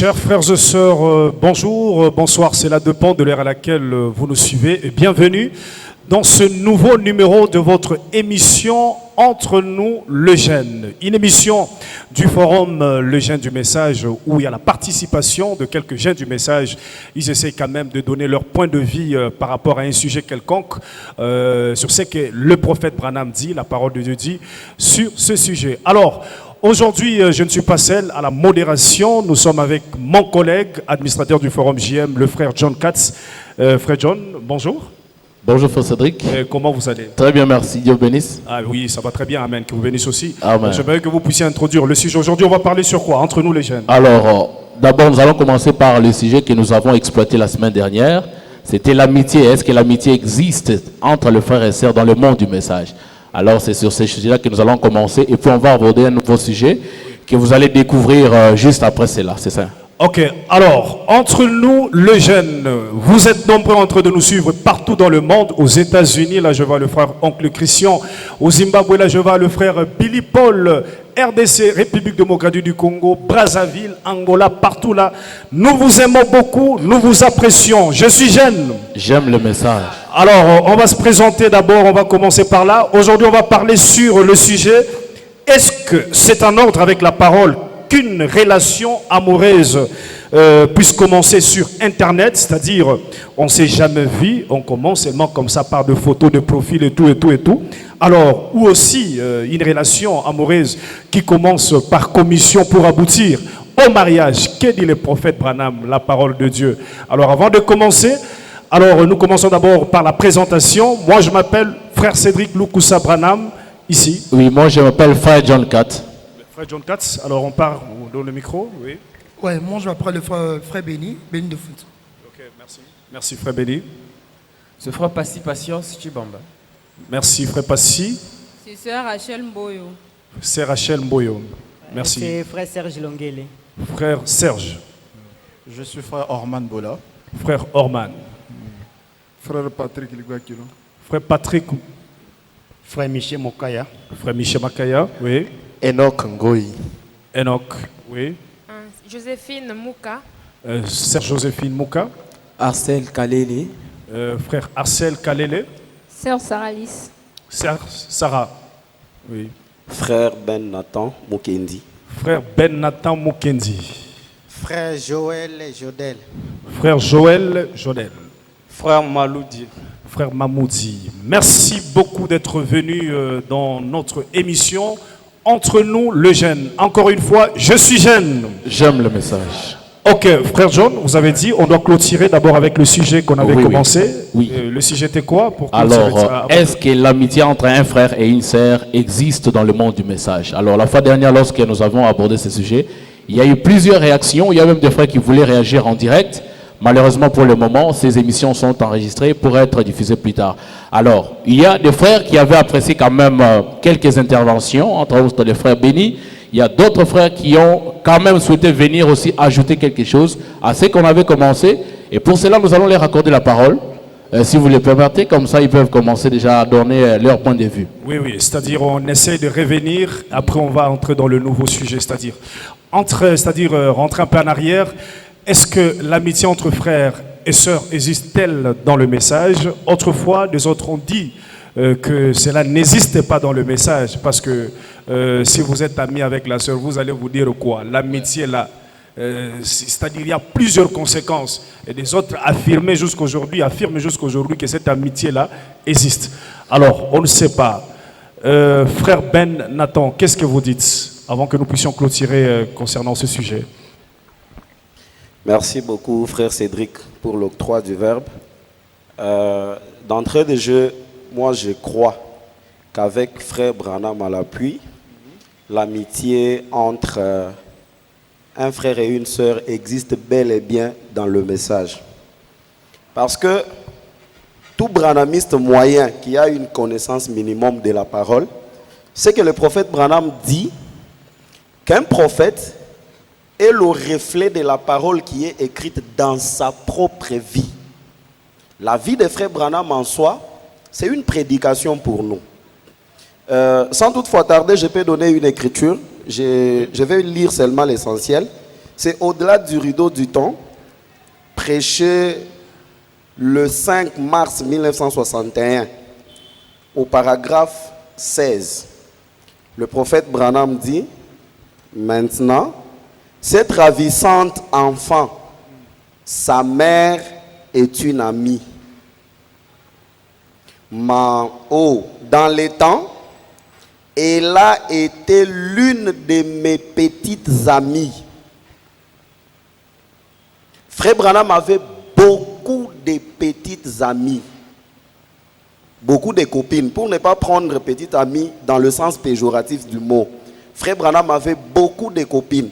Chers frères et sœurs, bonjour, bonsoir, c'est la dépend de l'heure à laquelle vous nous suivez et bienvenue dans ce nouveau numéro de votre émission Entre nous le Jeune. Une émission du forum Le Jeune du Message où il y a la participation de quelques jeunes du message. Ils essaient quand même de donner leur point de vue par rapport à un sujet quelconque sur ce que le prophète Branham dit, la parole de Dieu dit sur ce sujet. Alors, aujourd'hui, je ne suis pas seul à la modération. Nous sommes avec mon collègue, administrateur du Forum JM, le frère John Katz. Frère John, bonjour. Bonjour frère Cédric. Comment vous allez? Très bien, merci. Dieu bénisse. Ah oui, ça va très bien. Amen. Que vous bénisse aussi. Amen. J'aimerais que vous puissiez introduire le sujet. Aujourd'hui, on va parler sur quoi? Entre nous les jeunes. Alors, d'abord, nous allons commencer par le sujet que nous avons exploité la semaine dernière. C'était l'amitié. Est-ce que l'amitié existe entre les frères et sœurs dans le monde du message? Alors, c'est sur ces sujets-là que nous allons commencer. Et puis, on va aborder un nouveau sujet que vous allez découvrir juste après cela. C'est ça. Ok, alors, entre nous, le jeune, vous êtes nombreux en train de nous suivre partout dans le monde. Aux États-Unis, là, je vois le frère Oncle Christian. Au Zimbabwe, là, je vois le frère Billy Paul. RDC, République démocratique du Congo, Brazzaville, Angola, partout là. Nous vous aimons beaucoup, nous vous apprécions. Je suis jeune. J'aime le message. Alors, on va se présenter d'abord, on va commencer par là. Aujourd'hui, on va parler sur le sujet. Est-ce que c'est en ordre avec la parole qu'une relation amoureuse puisse commencer sur Internet, c'est-à-dire on ne s'est jamais vu, on commence seulement comme ça par de photos de profil et tout, et tout, et tout. Alors, ou aussi une relation amoureuse qui commence par commission pour aboutir au mariage. Que dit le prophète Branham, la parole de Dieu? Alors, avant de commencer, alors nous commençons d'abord par la présentation. Moi, je m'appelle frère Cédric Lukusa Branham, ici. Oui, moi je m'appelle frère John Katz. Frère John Katz, alors on part, on donne le micro, oui. Ouais, moi je m'appelle le frère Béni, Béni de foot. Ok, merci. Merci frère Béni. Ce frère Passi Patience Chibamba. Merci frère Passi. C'est sœur Rachel Mboyo. C'est Rachel Mboyo. Merci. C'est frère Serge Longele. Frère Serge. Je suis frère Orman Bola. Frère Orman. Frère Patrick Liguakilo. Frère Patrick. Frère Michel Mokaya. Frère Michel Makaya, oui. Enoch Ngoyi. Enoch, oui. Joséphine Mouka. Sœur Joséphine Mouka. Arcel Kalele. Frère Arcel Kalele. Sœur Sarah Lys. Sœur Sarah, oui. Frère Ben Nathan Mukendi. Frère Ben Nathan Mukendi. Frère Joël Jodel. Frère Joël Jodel. Frère Maloudi. Frère Mamoudi. Merci beaucoup d'être venu dans notre émission Entre nous le jeune. Encore une fois, je suis jeune. J'aime le message. Ok, frère John, vous avez dit on doit clôturer d'abord avec le sujet qu'on avait commencé. Oui. Le sujet était quoi pour Alors, est-ce que l'amitié entre un frère et une sœur existe dans le monde du message? Alors, la fois dernière, lorsque nous avons abordé ce sujet, il y a eu plusieurs réactions. Il y a même des frères qui voulaient réagir en direct. Malheureusement, pour le moment, ces émissions sont enregistrées pour être diffusées plus tard. Alors, il y a des frères qui avaient apprécié quand même quelques interventions, entre autres les frères bénis. Il y a d'autres frères qui ont quand même souhaité venir aussi ajouter quelque chose à ce qu'on avait commencé. Et pour cela, nous allons leur accorder la parole. Si vous le permettez, comme ça, ils peuvent commencer déjà à donner leur point de vue. Oui, oui, c'est-à-dire on essaie de revenir, après on va entrer dans le nouveau sujet, c'est-à-dire rentrer un peu en arrière. Est-ce que l'amitié entre frères et sœurs existe-t-elle dans le message? Autrefois, des autres ont dit que cela n'existait pas dans le message, parce que si vous êtes ami avec la sœur, vous allez vous dire quoi? L'amitié là, c'est-à-dire il y a plusieurs conséquences. Et des autres affirment jusqu'à aujourd'hui que cette amitié-là existe. Alors, on ne sait pas. Frère Ben Nathan, qu'est-ce que vous dites avant que nous puissions clôturer concernant ce sujet? Merci beaucoup, frère Cédric, pour l'octroi du verbe. D'entrée de jeu, moi je crois qu'avec frère Branham à l'appui, l'amitié entre un frère et une sœur existe bel et bien dans le message. Parce que tout branhamiste moyen qui a une connaissance minimum de la parole, c'est que le prophète Branham dit qu'un prophète est le reflet de la parole qui est écrite dans sa propre vie. La vie de frère Branham en soi, c'est une prédication pour nous. Sans toutefois tarder, je peux donner une écriture. Je vais lire seulement l'essentiel. C'est au-delà du rideau du temps, prêché le 5 mars 1961, au paragraphe 16. Le prophète Branham dit, maintenant, cette ravissante enfant, sa mère est une amie. Dans les temps, elle a été l'une de mes petites amies. Frère Branham avait beaucoup de petites amies. Beaucoup de copines, pour ne pas prendre petite amie dans le sens péjoratif du mot. Frère Branham avait beaucoup de copines.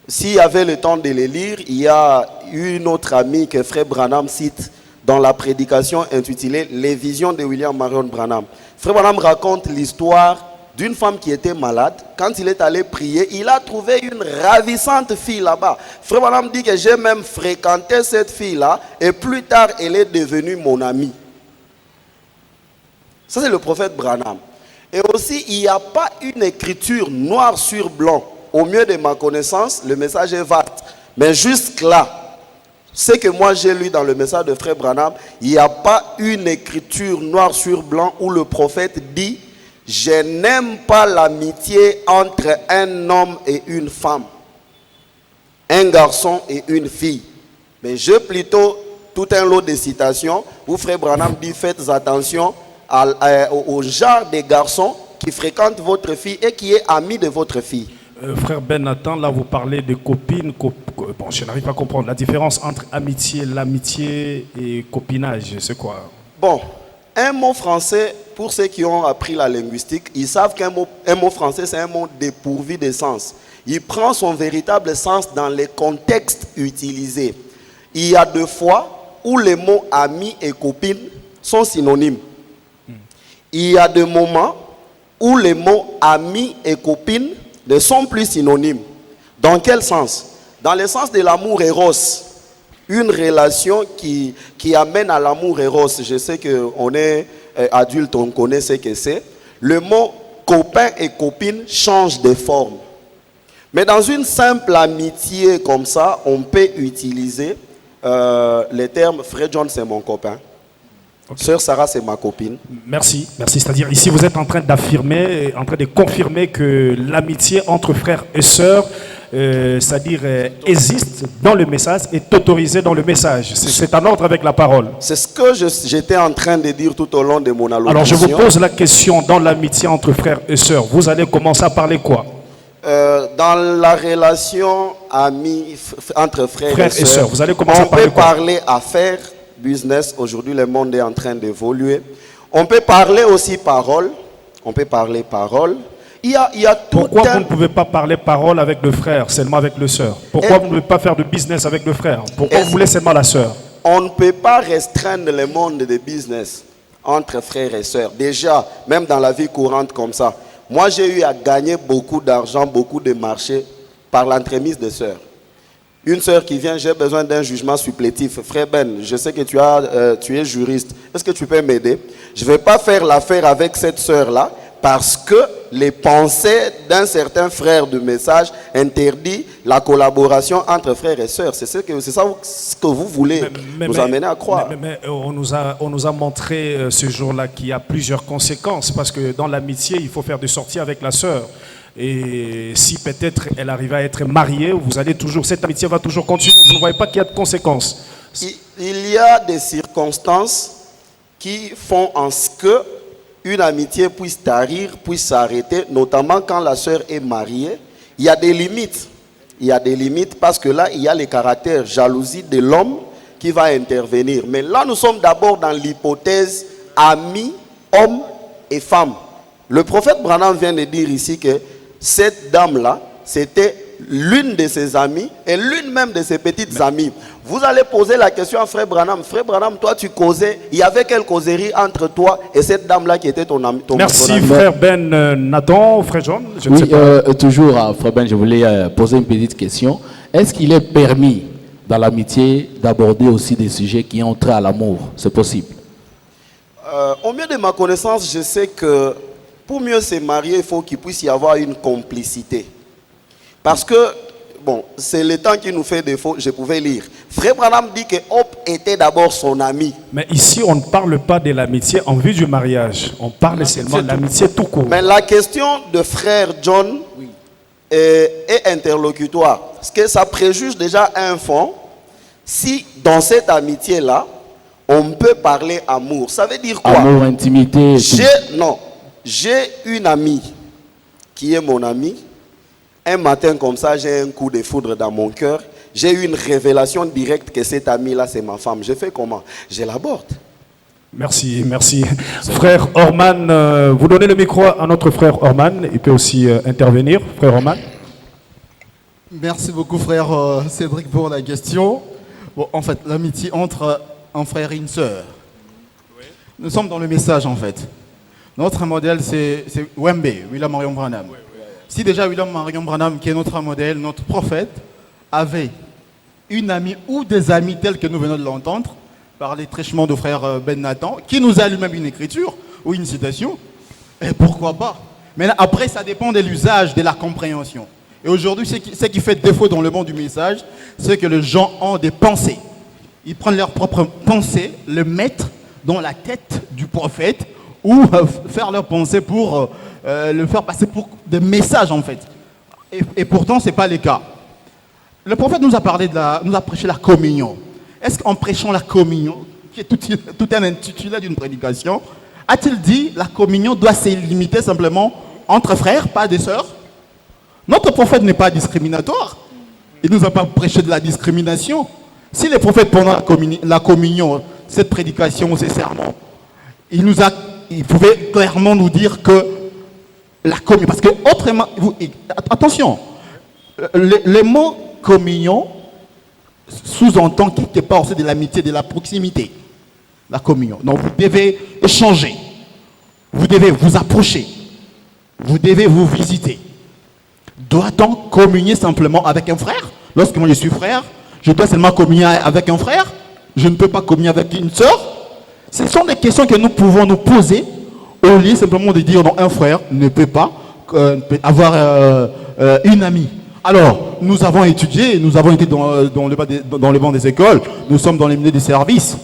S'il y avait le temps de les lire, il y a une autre amie que Frère Branham cite dans la prédication intitulée « Les visions de William Marion Branham ». Frère Branham raconte l'histoire d'une femme qui était malade. Quand il est allé prier, il a trouvé une ravissante fille là-bas. Frère Branham dit que j'ai même fréquenté cette fille-là et plus tard, elle est devenue mon amie. Ça, c'est le prophète Branham. Et aussi, il n'y a pas une écriture noir sur blanc. Au mieux de ma connaissance, le message est vague. Mais jusque-là, ce que moi j'ai lu dans le message de Frère Branham, il n'y a pas une écriture noir sur blanc où le prophète dit « Je n'aime pas l'amitié entre un homme et une femme, un garçon et une fille. » Mais j'ai plutôt tout un lot de citations où Frère Branham dit « Faites attention au genre de garçon qui fréquente votre fille et qui est ami de votre fille. » Frère Ben Nathan, là vous parlez de copines. Bon, je n'arrive pas à comprendre la différence entre amitié, l'amitié et copinage. C'est quoi? Bon, un mot français, pour ceux qui ont appris la linguistique, ils savent qu'un mot français, c'est un mot dépourvu de sens. Il prend son véritable sens dans les contextes utilisés. Il y a deux fois où les mots ami et copine sont synonymes. Il y a des moments où les mots ami et copine ne sont plus synonymes. Dans quel sens? Dans le sens de l'amour éros. Une relation qui amène à l'amour éros. Je sais qu'on est adulte, on connaît ce que c'est. Le mot copain et copine change de forme. Mais dans une simple amitié comme ça, on peut utiliser les termes « Frère John, c'est mon copain ». Okay. Sœur Sarah, c'est ma copine. Merci, merci. C'est-à-dire ici, vous êtes en train d'affirmer, en train de confirmer que l'amitié entre frères et sœurs, c'est-à-dire existe dans le message, est autorisée dans le message. C'est en ordre avec la parole. C'est ce que j'étais en train de dire tout au long de mon allocution. Alors je vous pose la question, dans l'amitié entre frères et sœurs, vous allez commencer à parler quoi? Dans la relation amie entre frères et sœurs, vous allez commencer à parler quoi? On peut parler affaires, business. Aujourd'hui, le monde est en train d'évoluer. On peut parler aussi parole. On peut parler parole. Il y a tout. Pourquoi vous ne pouvez pas parler parole avec le frère, seulement avec le sœur? Pourquoi vous ne pouvez pas faire de business avec le frère? Pourquoi vous voulez seulement la sœur? On ne peut pas restreindre le monde de business entre frères et sœurs. Déjà, même dans la vie courante comme ça. Moi, j'ai eu à gagner beaucoup d'argent, beaucoup de marchés par l'entremise de sœurs. Une sœur qui vient, j'ai besoin d'un jugement supplétif. Frère Ben, je sais que tu es juriste. Est-ce que tu peux m'aider? Je ne vais pas faire l'affaire avec cette sœur-là parce que les pensées d'un certain frère du message interdit la collaboration entre frères et sœurs. C'est ça que vous voulez nous amener à croire. Mais on nous a montré ce jour-là qu'il y a plusieurs conséquences parce que dans l'amitié, il faut faire des sorties avec la sœur. Et si peut-être elle arrive à être mariée, cette amitié va toujours continuer. Vous ne voyez pas qu'il y a de conséquences. Il y a des circonstances qui font en ce que une amitié puisse tarir, puisse s'arrêter, notamment quand la sœur est mariée. Il y a des limites. Il y a des limites parce que là, il y a le caractère jalousie de l'homme qui va intervenir. Mais là, nous sommes d'abord dans l'hypothèse amis, hommes et femmes. Le prophète Branham vient de dire ici que cette dame-là, c'était l'une de ses amies et l'une même de ses petites amies. Vous allez poser la question à Frère Branham. Frère Branham, toi tu causais, il y avait quelle causerie entre toi et cette dame-là qui était ton ami? Merci Frère Ben Nathan, Frère John. Je ne sais pas. Toujours à Frère Ben, je voulais poser une petite question. Est-ce qu'il est permis dans l'amitié d'aborder aussi des sujets qui ont trait à l'amour? C'est possible? Au mieux de ma connaissance, je sais que pour mieux se marier, il faut qu'il puisse y avoir une complicité. Parce que bon, c'est le temps qui nous fait défaut, je pouvais lire. Frère Branham dit que Hope était d'abord son ami. Mais ici, on ne parle pas de l'amitié en vue du mariage. On parle seulement de l'amitié tout court. Mais la question de frère John est interlocutoire. Parce que ça préjuge déjà un fond. Si dans cette amitié-là, on peut parler amour. Ça veut dire quoi? Amour, intimité. J'ai une amie qui est mon amie. Un matin comme ça, j'ai un coup de foudre dans mon cœur. J'ai eu une révélation directe que cette amie-là, c'est ma femme. Je fais comment? Je l'aborde. Merci, merci. Frère Orman, vous donnez le micro à notre frère Orman. Il peut aussi intervenir. Frère Orman. Merci beaucoup, frère Cédric, pour la question. Bon, en fait, l'amitié entre un frère et une sœur. Nous sommes dans le message, en fait. Notre modèle, c'est Wembe, William Marion Branham. Si déjà William Marion Branham, qui est notre modèle, notre prophète, avait une amie ou des amis tels que nous venons de l'entendre, par les prêchements de frère Ben Nathan, qui nous a lui-même une écriture ou une citation, et pourquoi pas? Mais après, ça dépend de l'usage, de la compréhension. Et aujourd'hui, ce qui fait défaut dans le monde du message, c'est que les gens ont des pensées. Ils prennent leurs propres pensées, le mettre dans la tête du prophète, ou faire leurs pensées pour le faire passer pour des messages, en fait. Et pourtant, ce n'est pas le cas. Le prophète nous a prêché la communion. Est-ce qu'en prêchant la communion, qui est tout un intitulé d'une prédication, a-t-il dit la communion doit se limiter simplement entre frères, pas des sœurs? Notre prophète n'est pas discriminatoire. Il ne nous a pas prêché de la discrimination. Si les prophètes pendant la communion, cette prédication, ces sermons, il pouvait clairement nous dire que la communion, parce que autrement, attention, le mot communion sous-entend quelque part aussi de l'amitié, de la proximité. La communion. Donc vous devez échanger, vous devez vous approcher, vous devez vous visiter. Doit-on communier simplement avec un frère? Lorsque moi je suis frère, je dois seulement communier avec un frère? Je ne peux pas communier avec une sœur? Ce sont des questions que nous pouvons nous poser au lieu simplement de dire non, un frère ne peut pas avoir une amie. Alors, nous avons étudié, nous avons été dans le banc des écoles, nous sommes dans les milieux des services.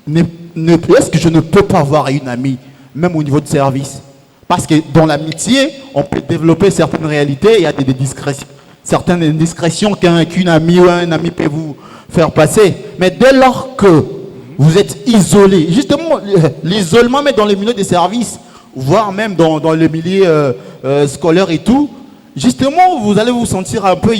Est-ce que je ne peux pas avoir une amie, même au niveau de service? Parce que dans l'amitié, on peut développer certaines réalités, il y a des discrétions, certaines indiscrétions qu'une amie ou un ami peut vous faire passer. Mais dès lors que vous êtes isolé, justement, l'isolement, mais dans les milieux des services, voire même dans le milieu scolaire et tout, justement, vous allez vous sentir un peu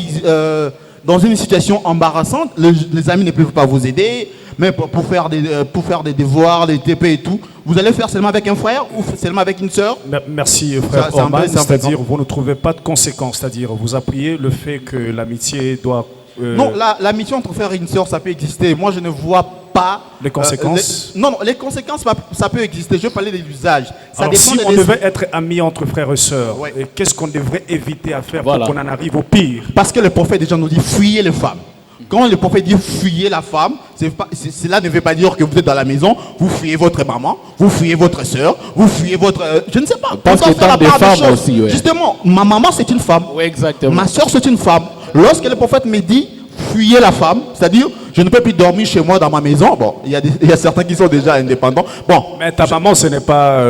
dans une situation embarrassante. Les amis ne peuvent pas vous aider, mais pour faire des devoirs, des TP et tout, vous allez faire seulement avec un frère ou seulement avec une sœur? Merci, frère Orman. C'est-à-dire, vous ne trouvez pas de conséquences. C'est-à-dire, vous appuyez le fait que l'amitié doit... Non, l'amitié entre frère et une sœur, ça peut exister. Moi, je ne vois pas... Les conséquences non, les conséquences, ça peut exister. Je parlais de l'usage. Alors, si on devait être amis entre frères et sœurs, qu'est-ce qu'on devrait éviter à faire pour qu'on en arrive au pire? Parce que le prophète déjà nous dit fuyez les femmes. Quand le prophète dit fuyez la femme, cela ne veut pas dire que vous êtes dans la maison, vous fuyez votre maman, vous fuyez votre sœur, vous fuyez votre... je ne sais pas. Parce que tant des femmes aussi, ouais. Justement, ma maman c'est une femme. Oui, exactement. Ma soeur c'est une femme. Lorsque le prophète me dit fuyez la femme, c'est-à-dire je ne peux plus dormir chez moi dans ma maison. Bon, il y a certains qui sont déjà indépendants. Bon, mais ta maman, ce n'est pas...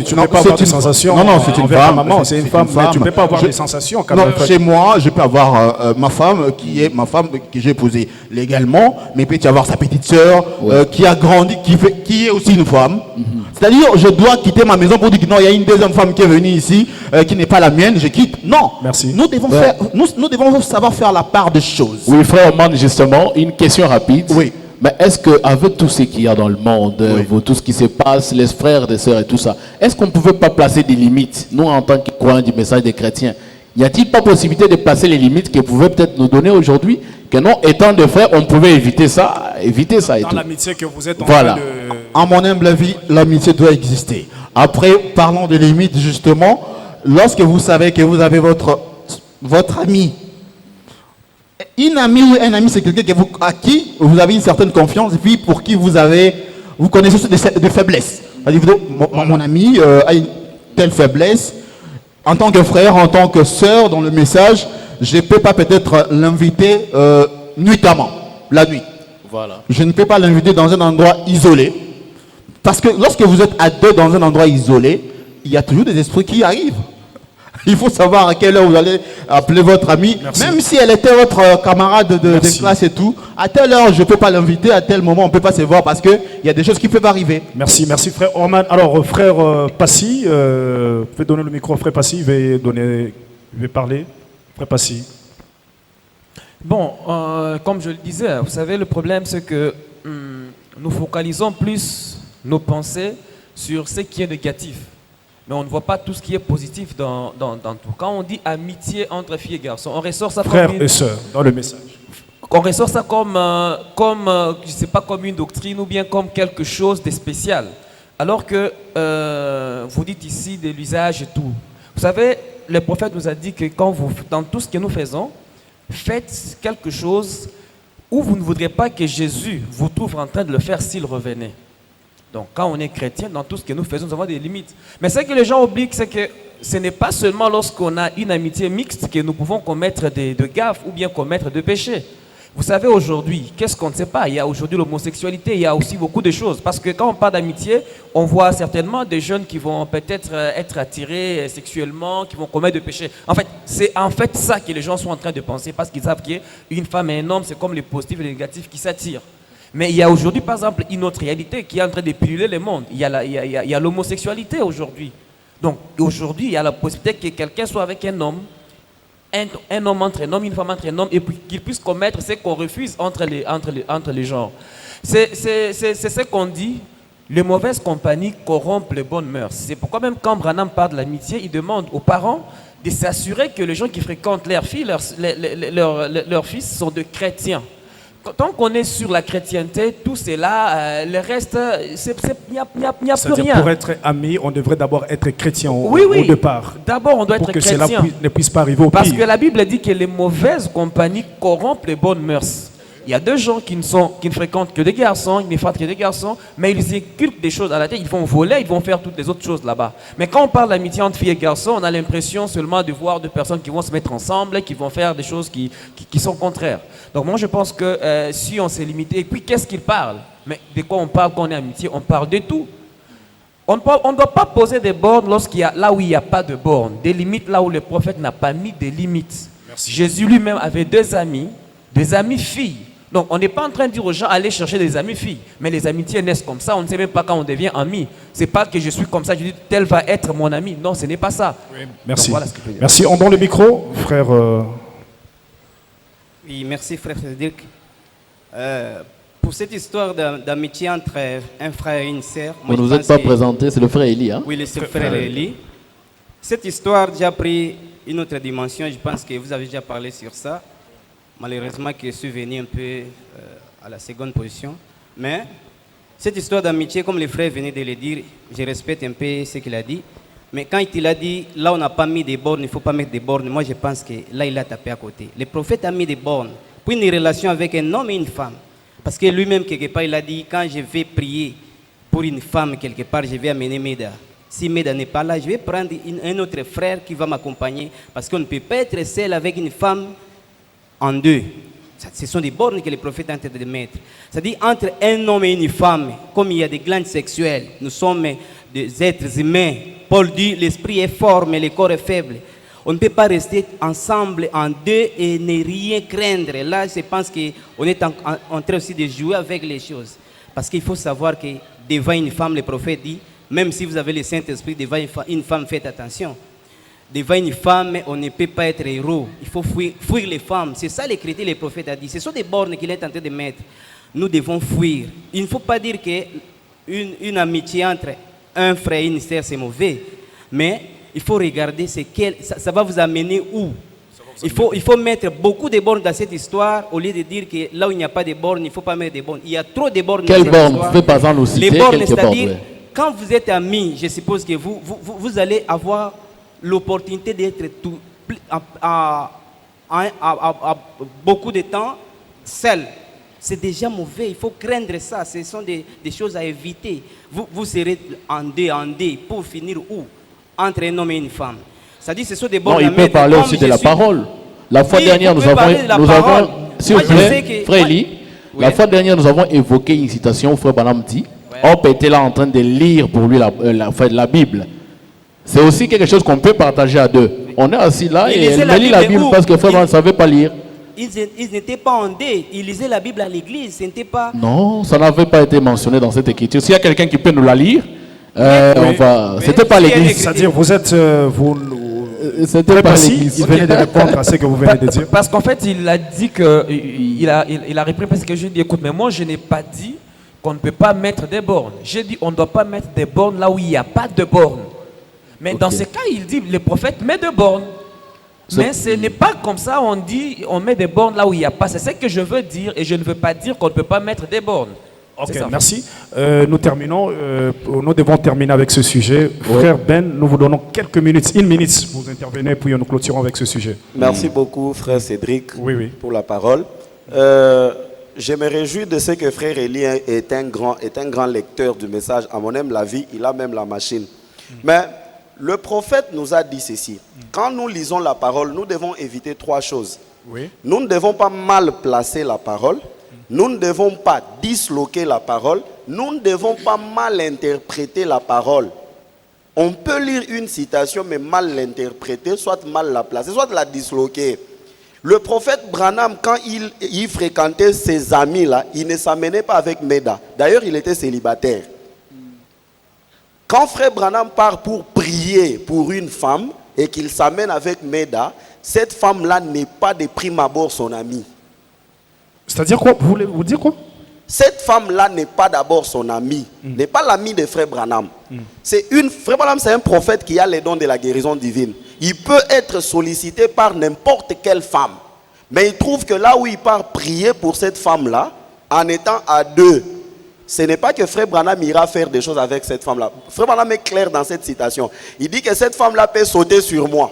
tu ne peux pas avoir des sensations. Non, c'est une femme. Maman, c'est une femme, mais tu ne peux pas avoir des sensations. Quand non, chez moi, je peux avoir ma femme, qui est ma femme que j'ai épousée légalement, mais peut y avoir sa petite sœur qui a grandi, qui est aussi une femme. C'est-à-dire, je dois quitter ma maison pour dire que non, il y a une deuxième femme qui est venue ici, qui n'est pas la mienne, je quitte. Non. Merci. Nous devons savoir faire la part des choses. Oui, frère Orman, justement, une question rapide. Oui. Mais est-ce qu'avec tout ce qu'il y a dans le monde, tout ce qui se passe, les frères, les sœurs et tout ça, est-ce qu'on ne pouvait pas placer des limites, nous en tant que croyants du message des chrétiens? Y a-t-il pas possibilité de placer les limites qu'ils pouvaient peut-être nous donner aujourd'hui? Que non, étant des frères, on pouvait éviter ça et dans tout. l'amitié que vous êtes en voilà. train de... À mon humble avis, l'amitié doit exister. Après, parlons de limites, justement. Lorsque vous savez que vous avez votre ami, une amie ou un ami, c'est quelqu'un à qui vous avez une certaine confiance et puis pour qui vous connaissez des faiblesses. Mon ami a une telle faiblesse. En tant que frère, en tant que sœur, dans le message, je ne peux pas peut-être l'inviter nuitamment, la nuit. Voilà. Je ne peux pas l'inviter dans un endroit isolé. Parce que lorsque vous êtes à deux dans un endroit isolé, il y a toujours des esprits qui arrivent. Il faut savoir à quelle heure vous allez appeler votre amie. Merci. Même si elle était votre camarade de classe et tout, à telle heure, je ne peux pas l'inviter, à tel moment, on ne peut pas se voir parce qu'il y a des choses qui peuvent arriver. Merci, merci frère Orman. Alors frère Passy, vous pouvez donner le micro à frère Passy, il va parler. Frère Passy. Bon, comme je le disais, vous savez, le problème c'est que nous focalisons plus nos pensées sur ce qui est négatif. Mais on ne voit pas tout ce qui est positif dans tout. Quand on dit amitié entre filles et garçons, on ressort ça Frères comme et sœurs, dans le message. on ressort ça comme je sais pas, comme une doctrine ou bien comme quelque chose de spécial. Alors que vous dites ici de l'usage et tout. Vous savez, le prophète nous a dit que dans tout ce que nous faisons, faites quelque chose où vous ne voudrez pas que Jésus vous trouve en train de le faire s'il revenait. Donc, quand on est chrétien, dans tout ce que nous faisons, nous avons des limites. Mais ce que les gens oublient, c'est que ce n'est pas seulement lorsqu'on a une amitié mixte que nous pouvons commettre de gaffes ou bien commettre de péchés. Vous savez, aujourd'hui, qu'est-ce qu'on ne sait pas? Il y a aujourd'hui l'homosexualité, il y a aussi beaucoup de choses. Parce que quand on parle d'amitié, on voit certainement des jeunes qui vont peut-être être attirés sexuellement, qui vont commettre des péchés. En fait, c'est ça que les gens sont en train de penser, parce qu'ils savent qu'une femme et un homme, c'est comme les positifs et les négatifs qui s'attirent. Mais il y a aujourd'hui, par exemple, une autre réalité qui est en train de piluler le monde. Il y a l'homosexualité aujourd'hui. Donc, aujourd'hui, il y a la possibilité que quelqu'un soit avec un homme entre un homme, une femme entre un homme, et puis qu'il puisse commettre ce qu'on refuse entre les genres. C'est ce qu'on dit, les mauvaises compagnies corrompent les bonnes mœurs. C'est pourquoi même quand Branham parle de l'amitié, il demande aux parents de s'assurer que les gens qui fréquentent leurs filles, leurs fils sont de chrétiens. Tant qu'on est sur la chrétienté, tout cela, le reste, il n'y a plus C'est-à-dire, rien. pour être ami, on devrait d'abord être chrétien au Oui. départ. D'abord, on doit Pour être que chrétien. cela ne puisse pas arriver au Parce pire. que la Bible dit que les mauvaises compagnies corrompent les bonnes mœurs. Il y a deux gens qui ne fréquentent que des garçons, ils ne fréquentent que des garçons, mais ils inculquent des choses à la tête, ils vont voler, ils vont faire toutes les autres choses là-bas. Mais quand on parle d'amitié entre filles et garçons, on a l'impression seulement de voir deux personnes qui vont se mettre ensemble et qui vont faire des choses qui sont contraires. Donc moi je pense que si on s'est limité, et puis qu'est-ce qu'ils parlent? Mais de quoi on parle quand on est amitié? On parle de tout. On ne doit pas poser des bornes là où il n'y a pas de bornes, des limites là où le prophète n'a pas mis des limites. Merci. Jésus lui-même avait des amis filles. Donc on n'est pas en train de dire aux gens allez chercher des amis filles, mais les amitiés naissent comme ça, on ne sait même pas quand on devient ami. C'est pas que je suis comme ça, je dis tel va être mon ami. Non, ce n'est pas ça. Merci. Donc, voilà ce que je peux dire. Merci. On donne le micro, frère. Oui, merci frère Frédéric. Pour cette histoire d'amitié entre un frère et une sœur, Vous ne nous êtes pas présenté, c'est le frère Élie. Hein? oui, c'est le frère Eli. Cette histoire a déjà pris une autre dimension, je pense que vous avez déjà parlé sur ça. Malheureusement que je suis venu un peu à la seconde position. Mais cette histoire d'amitié, comme les frères venaient de le dire, je respecte un peu ce qu'il a dit. Mais quand il a dit, là on n'a pas mis des bornes, il ne faut pas mettre des bornes, moi je pense que là il a tapé à côté. Le prophète a mis des bornes pour une relation avec un homme et une femme. Parce que lui-même, quelque part, il a dit, quand je vais prier pour une femme, quelque part, je vais amener Méda. Si Méda n'est pas là, je vais prendre un autre frère qui va m'accompagner. Parce qu'on ne peut pas être seul avec une femme en deux. Ce sont des bornes que les prophètes ont tenté de mettre. C'est-à-dire entre un homme et une femme, comme il y a des glandes sexuelles, nous sommes des êtres humains. Paul dit, l'esprit est fort, mais le corps est faible. On ne peut pas rester ensemble en deux et ne rien craindre. Là, je pense qu'on est en train aussi de jouer avec les choses. Parce qu'il faut savoir que devant une femme, le prophète dit, même si vous avez le Saint-Esprit, devant une femme, faites attention. Devant une femme, on ne peut pas être héros. Il faut fuir les femmes. C'est ça l'écriture, le prophète a dit. Ce sont des bornes qu'il est tenté de mettre. Nous devons fuir. Il ne faut pas dire qu'une amitié entre un frère et une sœur, c'est mauvais. Mais il faut regarder ça va vous amener où. Il faut mettre beaucoup de bornes dans cette histoire au lieu de dire que là où il n'y a pas de bornes, il ne faut pas mettre de bornes. Il y a trop de bornes dans cette histoire. Quelles bornes? Vous pouvez par exemple nous citer les bornes, quelques c'est-à-dire, bornes, quand vous êtes amis, je suppose que vous allez avoir l'opportunité d'être à beaucoup de temps seul. C'est déjà mauvais, il faut craindre ça. Ce sont des choses à éviter. Vous serez en deux pour finir où? Entre un homme et une femme. C'est-à-dire ce sont des bornes Non, il peut parler aussi de la parole. La fois Oui, dernière, vous nous pouvez avons, parler de la parole. s'il Moi, vous je sais plaît, que- frère moi- Eli, Oui. la fois dernière, nous avons évoqué une citation où frère Branham dit, Hop était là en train de lire pour lui la Bible. C'est aussi quelque chose qu'on peut partager à deux. On est assis là Il et lisait elle la me lit la Bible Bible où parce que frère Branham ne savait pas lire. Ils n'étaient pas en dé. Ils lisaient la Bible à l'église. Ce n'était pas. Non, ça n'avait pas été mentionné dans cette écriture. S'il y a quelqu'un qui peut nous la lire, on va. C'était pas l'église. C'est-à-dire, vous êtes. C'était Très pas précis, l'église. il venait de répondre à ce que vous venez de dire. Parce qu'en fait, il a dit que. Il a repris parce que je dis écoute, mais moi, je n'ai pas dit qu'on ne peut pas mettre des bornes. J'ai dit on ne doit pas mettre des bornes là où il n'y a pas de bornes. Mais dans ce cas, il dit le prophète met des bornes. Mais ce n'est pas comme ça, on dit on met des bornes là où il n'y a pas. C'est ce que je veux dire et je ne veux pas dire qu'on ne peut pas mettre des bornes. Ok, C'est ça. merci. Nous terminons. Nous devons terminer avec ce sujet. Frère Ben, nous vous donnons quelques minutes, une minute. Vous intervenez, puis nous clôturons avec ce sujet. Merci beaucoup, frère Cédric, pour la parole. Je me réjouis de ce que frère Eli est un grand lecteur du message. À mon humble avis, il a même la machine. Mais le prophète nous a dit ceci. Quand nous lisons la parole, nous devons éviter trois choses. Nous ne devons pas mal placer la parole. Nous ne devons pas disloquer la parole. Nous ne devons pas mal interpréter la parole. On peut lire une citation mais mal l'interpréter, soit mal la placer, soit la disloquer. Le prophète Branham, quand il fréquentait ses amis-là, il ne s'amenait pas avec Meda. D'ailleurs, il était célibataire. Quand frère Branham part pour prier pour une femme et qu'il s'amène avec Meda, cette femme-là n'est pas de prime abord son amie. C'est-à-dire quoi? Vous voulez vous dire quoi? Cette femme-là n'est pas d'abord son amie, n'est pas l'amie de frère Branham. Frère Branham, c'est un prophète qui a les dons de la guérison divine. Il peut être sollicité par n'importe quelle femme. Mais il trouve que là où il part prier pour cette femme-là, en étant à deux, ce n'est pas que frère Branham ira faire des choses avec cette femme-là. Frère Branham est clair dans cette citation. Il dit que cette femme-là peut sauter sur moi.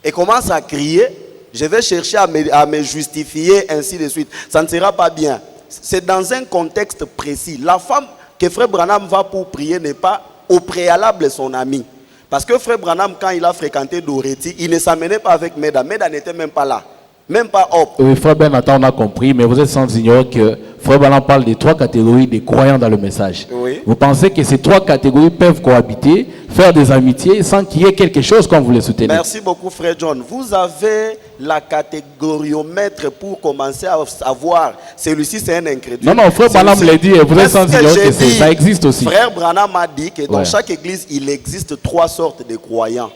Et commence à crier. Je vais chercher à me justifier, ainsi de suite. Ça ne sera pas bien. C'est dans un contexte précis. La femme que frère Branham va pour prier n'est pas au préalable son amie. Parce que frère Branham, quand il a fréquenté Doretti, il ne s'amenait pas avec Meda. Meda n'était même pas là. Même pas Hop. Oui, frère Ben, on a compris, mais vous êtes sans ignorer que frère Branham parle des trois catégories des croyants dans le message. Oui. Vous pensez que ces trois catégories peuvent cohabiter, faire des amitiés sans qu'il y ait quelque chose comme vous le soutenez? Merci beaucoup, frère John. Vous avez la catégoriomètre pour commencer à savoir. Celui-ci, c'est un incrédule. Non, non, frère Branham l'a dit, et vous êtes sans ignorer que ça existe aussi. Frère Branham a dit que dans chaque église, il existe trois sortes de croyants.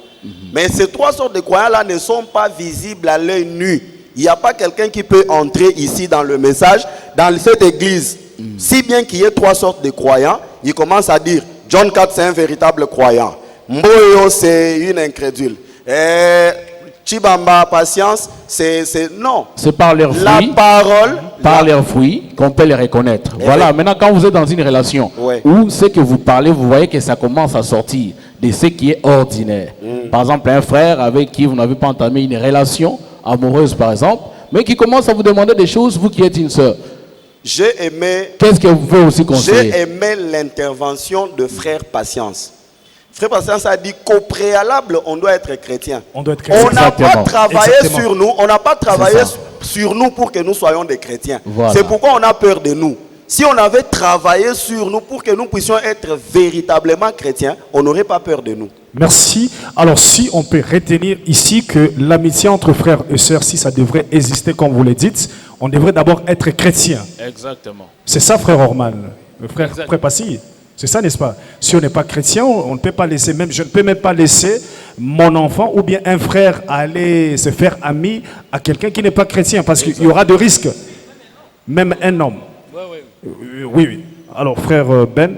Mais ces trois sortes de croyants-là ne sont pas visibles à l'œil nu. Il n'y a pas quelqu'un qui peut entrer ici dans le message, dans cette église. Si bien qu'il y ait trois sortes de croyants, il commence à dire, John 4, c'est un véritable croyant. Mboyo, c'est une incrédule. Chibamba, patience, c'est non. C'est par leurs fruits. La parole. Par leurs fruits qu'on peut les reconnaître. Voilà, maintenant quand vous êtes dans une relation où ce que vous parlez, vous voyez que ça commence à sortir de ce qui est ordinaire. Par exemple, un frère avec qui vous n'avez pas entamé une relation amoureuse, par exemple, mais qui commence à vous demander des choses, vous qui êtes une sœur. J'ai aimé. Qu'est-ce que vous pouvez aussi conseiller? J'ai aimé l'intervention de frère Patience. Frère Patience a dit qu'au préalable, on doit être chrétien. On doit être chrétien. On n'a pas travaillé Exactement. sur nous. On n'a pas travaillé sur nous pour que nous soyons des chrétiens. Voilà. C'est pourquoi on a peur de nous. Si on avait travaillé sur nous pour que nous puissions être véritablement chrétiens, on n'aurait pas peur de nous. Merci. Alors, si on peut retenir ici que l'amitié entre frères et sœurs, si ça devrait exister comme vous le dites, on devrait d'abord être chrétien. Exactement. C'est ça, frère Orman, frère Passy. C'est ça, n'est-ce pas? Si on n'est pas chrétien, on ne peut pas laisser, même je ne peux même pas laisser mon enfant ou bien un frère aller se faire ami à quelqu'un qui n'est pas chrétien, parce qu'il y aura de risques. Même un homme. Oui. Alors, frère Ben,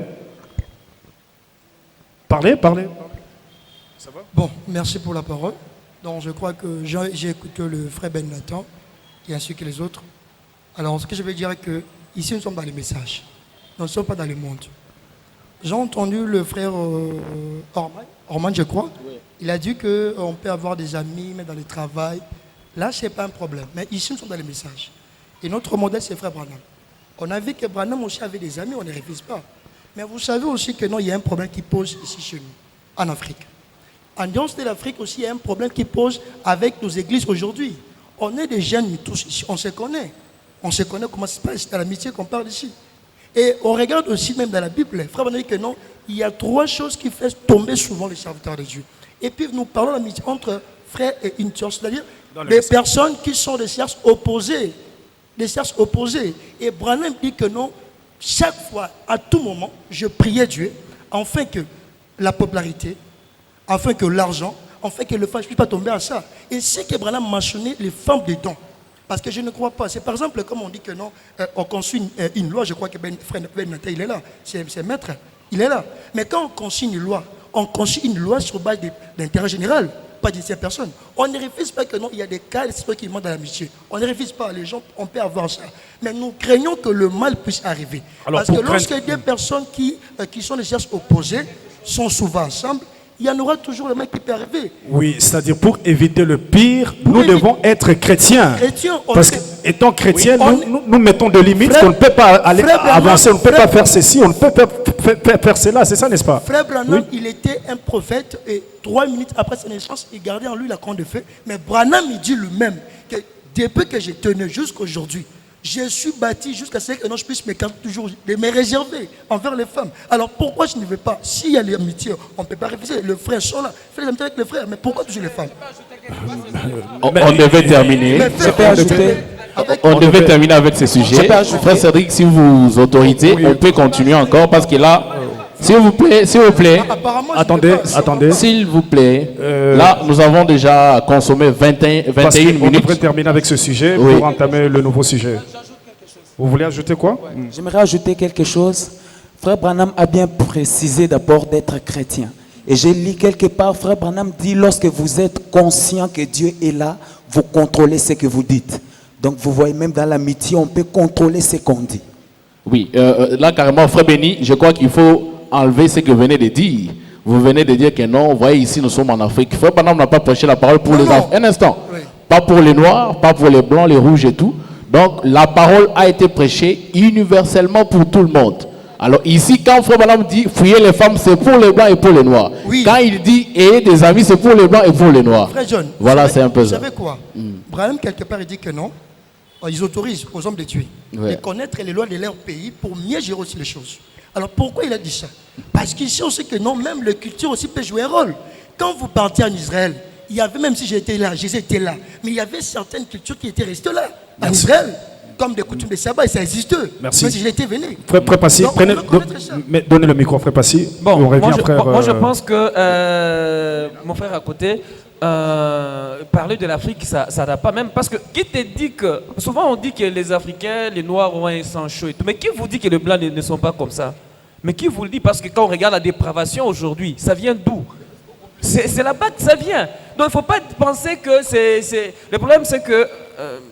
parlez. Ça va? Bon, merci pour la parole. Donc, je crois que j'ai écouté le frère Ben Nathan et ainsi que les autres. Alors, ce que je veux dire est que ici, nous sommes dans les messages. Nous ne sommes pas dans le monde. J'ai entendu le frère Orman, je crois. Oui. Il a dit qu'on peut avoir des amis, mais dans le travail. Là, ce n'est pas un problème. Mais ici, nous sommes dans les messages. Et notre modèle, c'est frère Branham. On a vu que Branham aussi avait des amis, on ne refuse pas. Mais vous savez aussi que non, il y a un problème qui pose ici chez nous, en Afrique. En dehors de l'Afrique aussi, il y a un problème qui pose avec nos églises aujourd'hui. On est des jeunes, mais tous ici, on se connaît. On se connaît comment ça se passe, c'est à l'amitié qu'on parle ici. Et on regarde aussi même dans la Bible, frère, on dit que non, il y a 3 choses qui font tomber souvent les serviteurs de Dieu. Et puis nous parlons de l'amitié entre frères et une sœur, c'est-à-dire des personnes qui sont des sexes opposés. Des sexes opposés. Et Branham dit que non, chaque fois, à tout moment, je priais Dieu, afin que la popularité, afin que l'argent, afin que le femme ne puisse pas tomber à ça. Et c'est que Branham mentionnait les femmes dedans. Parce que je ne crois pas. C'est par exemple comme on dit que non, on consigne une loi, je crois que frère Ben Nathan, il est là, c'est maître, il est là. Mais quand on consigne une loi, on consigne une loi sur base d'intérêt général, pas de ces personnes. On ne refuse pas que non, il y a des cas qui demandent à l'amitié. On ne refuse pas, les gens, on peut avoir ça. Mais nous craignons que le mal puisse arriver. Alors, parce que lorsque des personnes qui sont des sexes opposés sont souvent ensemble, il y en aura toujours le mal qui peut arriver. Oui, c'est-à-dire pour éviter le pire, nous devons être chrétiens. Parce qu'étant chrétiens, nous mettons des limites, on ne peut pas aller avancer, on ne peut pas faire ceci, on ne peut pas faire cela, c'est ça, n'est-ce pas? Frère Branham, il était un prophète et 3 minutes après sa naissance, il gardait en lui la corne de feu. Mais Branham, il dit lui-même que depuis que j'ai tenu jusqu'à aujourd'hui, je suis bâti jusqu'à ce que non, je puisse toujours me réserver envers les femmes. Alors pourquoi je ne vais pas? S'il y a l'amitié, on ne peut pas refuser. Le frère sont là, fais les amitiés avec les frères, mais pourquoi toujours les femmes? On devait terminer. On devait terminer avec ce sujet. Frère Cédric, si vous autorisez, on peut continuer encore parce que là, s'il vous plaît, attendez, s'il vous plaît, là, nous avons déjà consommé 21 minutes. On devrait terminer avec ce sujet pour entamer le nouveau sujet. Vous voulez ajouter quoi? J'aimerais ajouter quelque chose. Frère Branham a bien précisé d'abord d'être chrétien. Et j'ai lu quelque part, Frère Branham dit, lorsque vous êtes conscient que Dieu est là, vous contrôlez ce que vous dites. Donc vous voyez, même dans l'amitié, on peut contrôler ce qu'on dit. Oui, là carrément, Frère Béni, je crois qu'il faut enlever ce que vous venez de dire. Vous venez de dire que non, vous voyez ici, nous sommes en Afrique. Frère Branham n'a pas prêché la parole pour les Africains. Un instant. Oui. Pas pour les Noirs, pas pour les Blancs, les Rouges et tout. Donc la parole a été prêchée universellement pour tout le monde. Alors ici, quand Frère Branham dit fouiller les femmes, c'est pour les Blancs et pour les Noirs. Oui. Quand il dit ayez des amis, c'est pour les Blancs et pour les Noirs. Frère John, voilà, c'est un peu ça. Vous savez quoi? Branham, quelque part, il dit que non. Ils autorisent aux hommes de tuer, de connaître les lois de leur pays pour mieux gérer aussi les choses. Alors pourquoi il a dit ça? Parce qu'ici on sait que non, même la culture aussi peut jouer un rôle. Quand vous partiez en Israël, il y avait, même si j'étais là, Jésus était là, mais il y avait certaines cultures qui étaient restées là, en Israël, comme des coutumes de sabbat, et ça existe. Merci. Même si j'étais venu. Frère Passy, donnez le micro, Frère Passy. Bon, moi je pense que mon frère à côté, parler de l'Afrique, ça n'a pas même, parce que qui te dit que, souvent on dit que les Africains, les Noirs ont un sang chaud et tout, mais qui vous dit que les Blancs ne sont pas comme ça? Mais qui vous le dit? Parce que quand on regarde la dépravation aujourd'hui, ça vient d'où? C'est là-bas que ça vient. Donc il ne faut pas penser que c'est... Le problème c'est que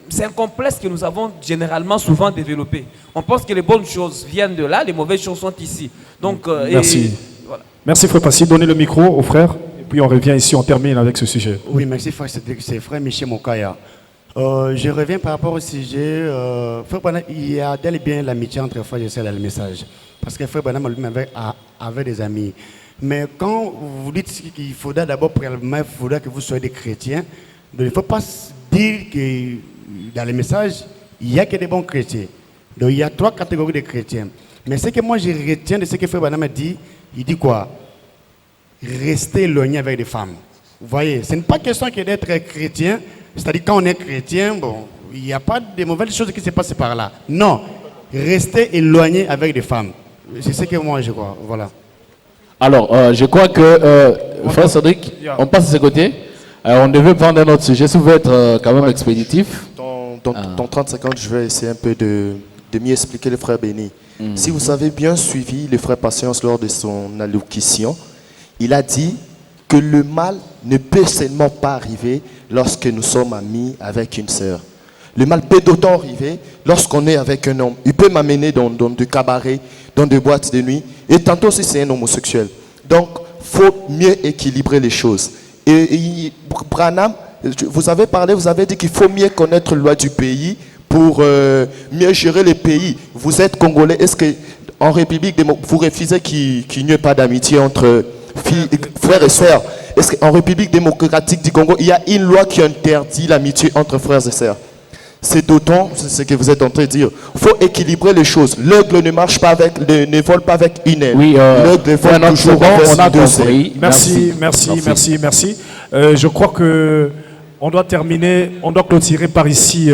c'est un complexe que nous avons généralement souvent développé. On pense que les bonnes choses viennent de là, les mauvaises choses sont ici. Donc, merci. Voilà. Merci Frère Passy, donnez le micro au frère. Puis on revient ici, on termine avec ce sujet. Oui, merci frère, c'est frère Michel Mokaya. Je reviens par rapport au sujet. Frère Branham, il y a dès et bien l'amitié entre frères, je sais le message. Parce que frère Branham lui-même avait des amis. Mais quand vous dites qu'il faudra d'abord, premièrement, il faudra que vous soyez des chrétiens, donc il ne faut pas dire que dans les messages, il n'y a que des bons chrétiens. Donc il y a 3 catégories de chrétiens. Mais ce que moi je retiens de ce que frère Branham a dit, il dit quoi? Rester éloigné avec des femmes. Vous voyez, ce n'est pas question d'être chrétien, c'est-à-dire quand on est chrétien, bon, il n'y a pas de mauvaises choses qui se passent par là. Non, rester éloigné avec des femmes. C'est ce que moi je crois, voilà. Alors, je crois que, frère Cédric, on passe de ce côté. On devait prendre un autre sujet, si vous voulez être quand même expéditif. Dans 30 secondes, je vais essayer un peu de mieux expliquer le frère Béni. Si vous avez bien suivi le frère Patience lors de son allocution, il a dit que le mal ne peut seulement pas arriver lorsque nous sommes amis avec une sœur. Le mal peut d'autant arriver lorsqu'on est avec un homme. Il peut m'amener dans des cabarets, dans des boîtes de nuit, et tantôt si c'est un homosexuel. Donc, il faut mieux équilibrer les choses. Et Branham, vous avez parlé, vous avez dit qu'il faut mieux connaître la loi du pays pour mieux gérer les pays. Vous êtes Congolais, est-ce qu'en République, vous refusez qu'il n'y ait pas d'amitié entre frères et sœurs? est-ce qu'en République démocratique du Congo, il y a une loi qui interdit l'amitié entre frères et sœurs? C'est d'autant, c'est ce que vous êtes en train de dire. Il faut équilibrer les choses. L'aigle ne marche pas avec, ne vole pas avec une aile. Oui, l'aigle vole toujours avec on a deux ailes. compris. Merci. Je crois que on doit terminer, on doit clôturer par ici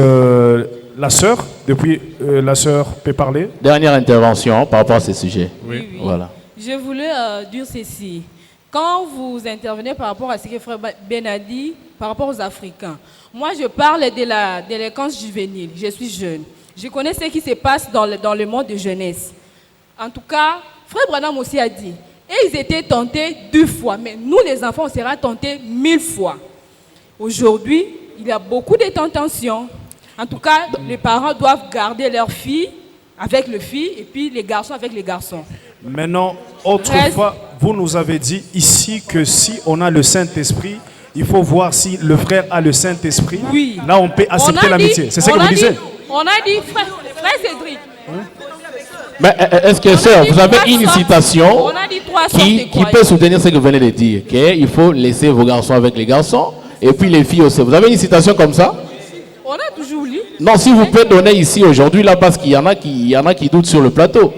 la sœur. Depuis, la sœur peut parler. Dernière intervention par rapport à ce sujet. Oui. Voilà. Je voulais dire ceci. Quand vous intervenez par rapport à ce que Frère Ben a dit, par rapport aux Africains, moi je parle de la délinquance juvénile. Je suis jeune. Je connais ce qui se passe dans le monde de jeunesse. En tout cas, Frère Branham aussi a dit, et ils étaient tentés 2 fois, mais nous les enfants, on sera tentés 1000 fois. Aujourd'hui, il y a beaucoup de tentations. En tout cas, les parents doivent garder leurs filles avec les filles et puis les garçons avec les garçons. Maintenant, autrefois, vous nous avez dit ici que si on a le Saint-Esprit, il faut voir si le frère a le Saint-Esprit. Oui. Là, on peut accepter l'amitié. C'est ce que vous disiez. On a dit, frère Cédric. Mais est-ce que, sœur, vous avez une citation On a dit 3 sortes qui peut soutenir ce que vous venez de dire, qu'il faut laisser vos garçons avec les garçons et puis les filles aussi. Vous avez une citation comme ça? On a toujours lu. Non, si vous pouvez donner ici aujourd'hui, là, parce qu'il y en a qui doutent sur le plateau.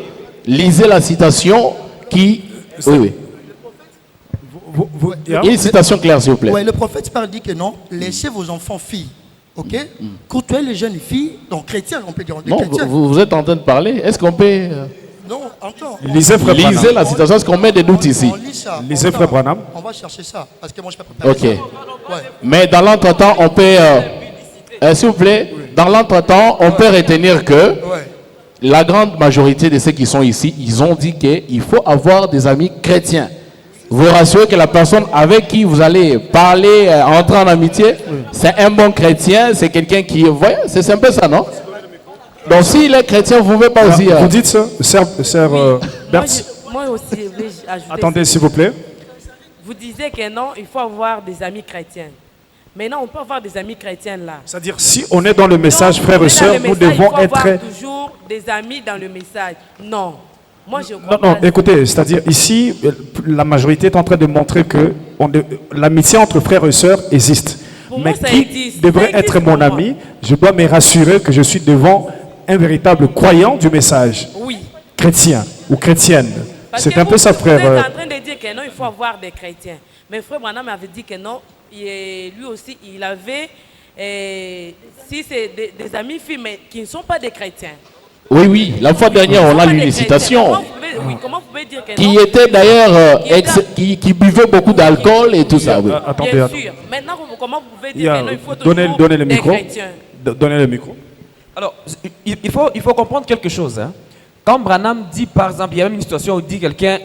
Lisez la citation qui... Oui. Une citation claire, s'il vous plaît. Ouais, le prophète parle dit que non, laissez vos enfants filles. Ok? Côtoyez les jeunes filles, donc chrétiens, on peut dire. Non, chrétiens. vous êtes en train de parler. Est-ce qu'on peut... Non, attends. Lisez la citation, est-ce qu'on met des doutes ici? On lit ça. Lisez Frère Branham. On va chercher ça, parce que moi je peux pas préparer Ok. ça. Ouais. Mais dans l'entretemps, on peut... s'il vous plaît, dans l'entretemps, on peut retenir que la grande majorité de ceux qui sont ici, ils ont dit qu'il faut avoir des amis chrétiens. Vous rassurez que la personne avec qui vous allez parler, entrer en amitié, c'est un bon chrétien, c'est quelqu'un qui... Vous voyez, c'est un peu ça, non? Donc s'il est chrétien, vous ne pouvez pas aussi... Vous dites ça, sœur Berthe? Moi aussi, je voulais ajouter... Attendez, s'il vous plaît. Vous disiez que non, il faut avoir des amis chrétiens. Maintenant, on peut avoir des amis chrétiens là. C'est-à-dire, si on est dans le message, frères et sœurs, nous devons être... Il faut avoir toujours des amis dans le message. Non. Moi, je crois Non, écoutez, c'est-à-dire, ici, la majorité est en train de montrer que l'amitié entre frères et sœurs existe. Pour Mais moi, ça qui existe. devrait Ça existe être mon pour moi. ami? Je dois me rassurer que je suis devant un véritable croyant du message. Oui. Chrétien ou chrétienne. Parce C'est que un peu ça, Vous frère. êtes en train de dire que non, il faut avoir des chrétiens. Mais frère Branham avait dit que non, lui aussi, il avait, si c'est des amis filles, mais qui ne sont pas des chrétiens. Oui, la fois dernière, on a lu une citation Comment vous pouvez dire que qui non? était d'ailleurs, qui buvait beaucoup d'alcool et tout ça. Oui. Attendez, Bien sûr. Maintenant, comment vous pouvez Il y dire a- que non, il faut toujours donnez le des micro. chrétiens? Donnez le micro. Alors, il faut comprendre quelque chose. Hein. Quand Branham dit, par exemple, il y a même une situation où il dit quelqu'un,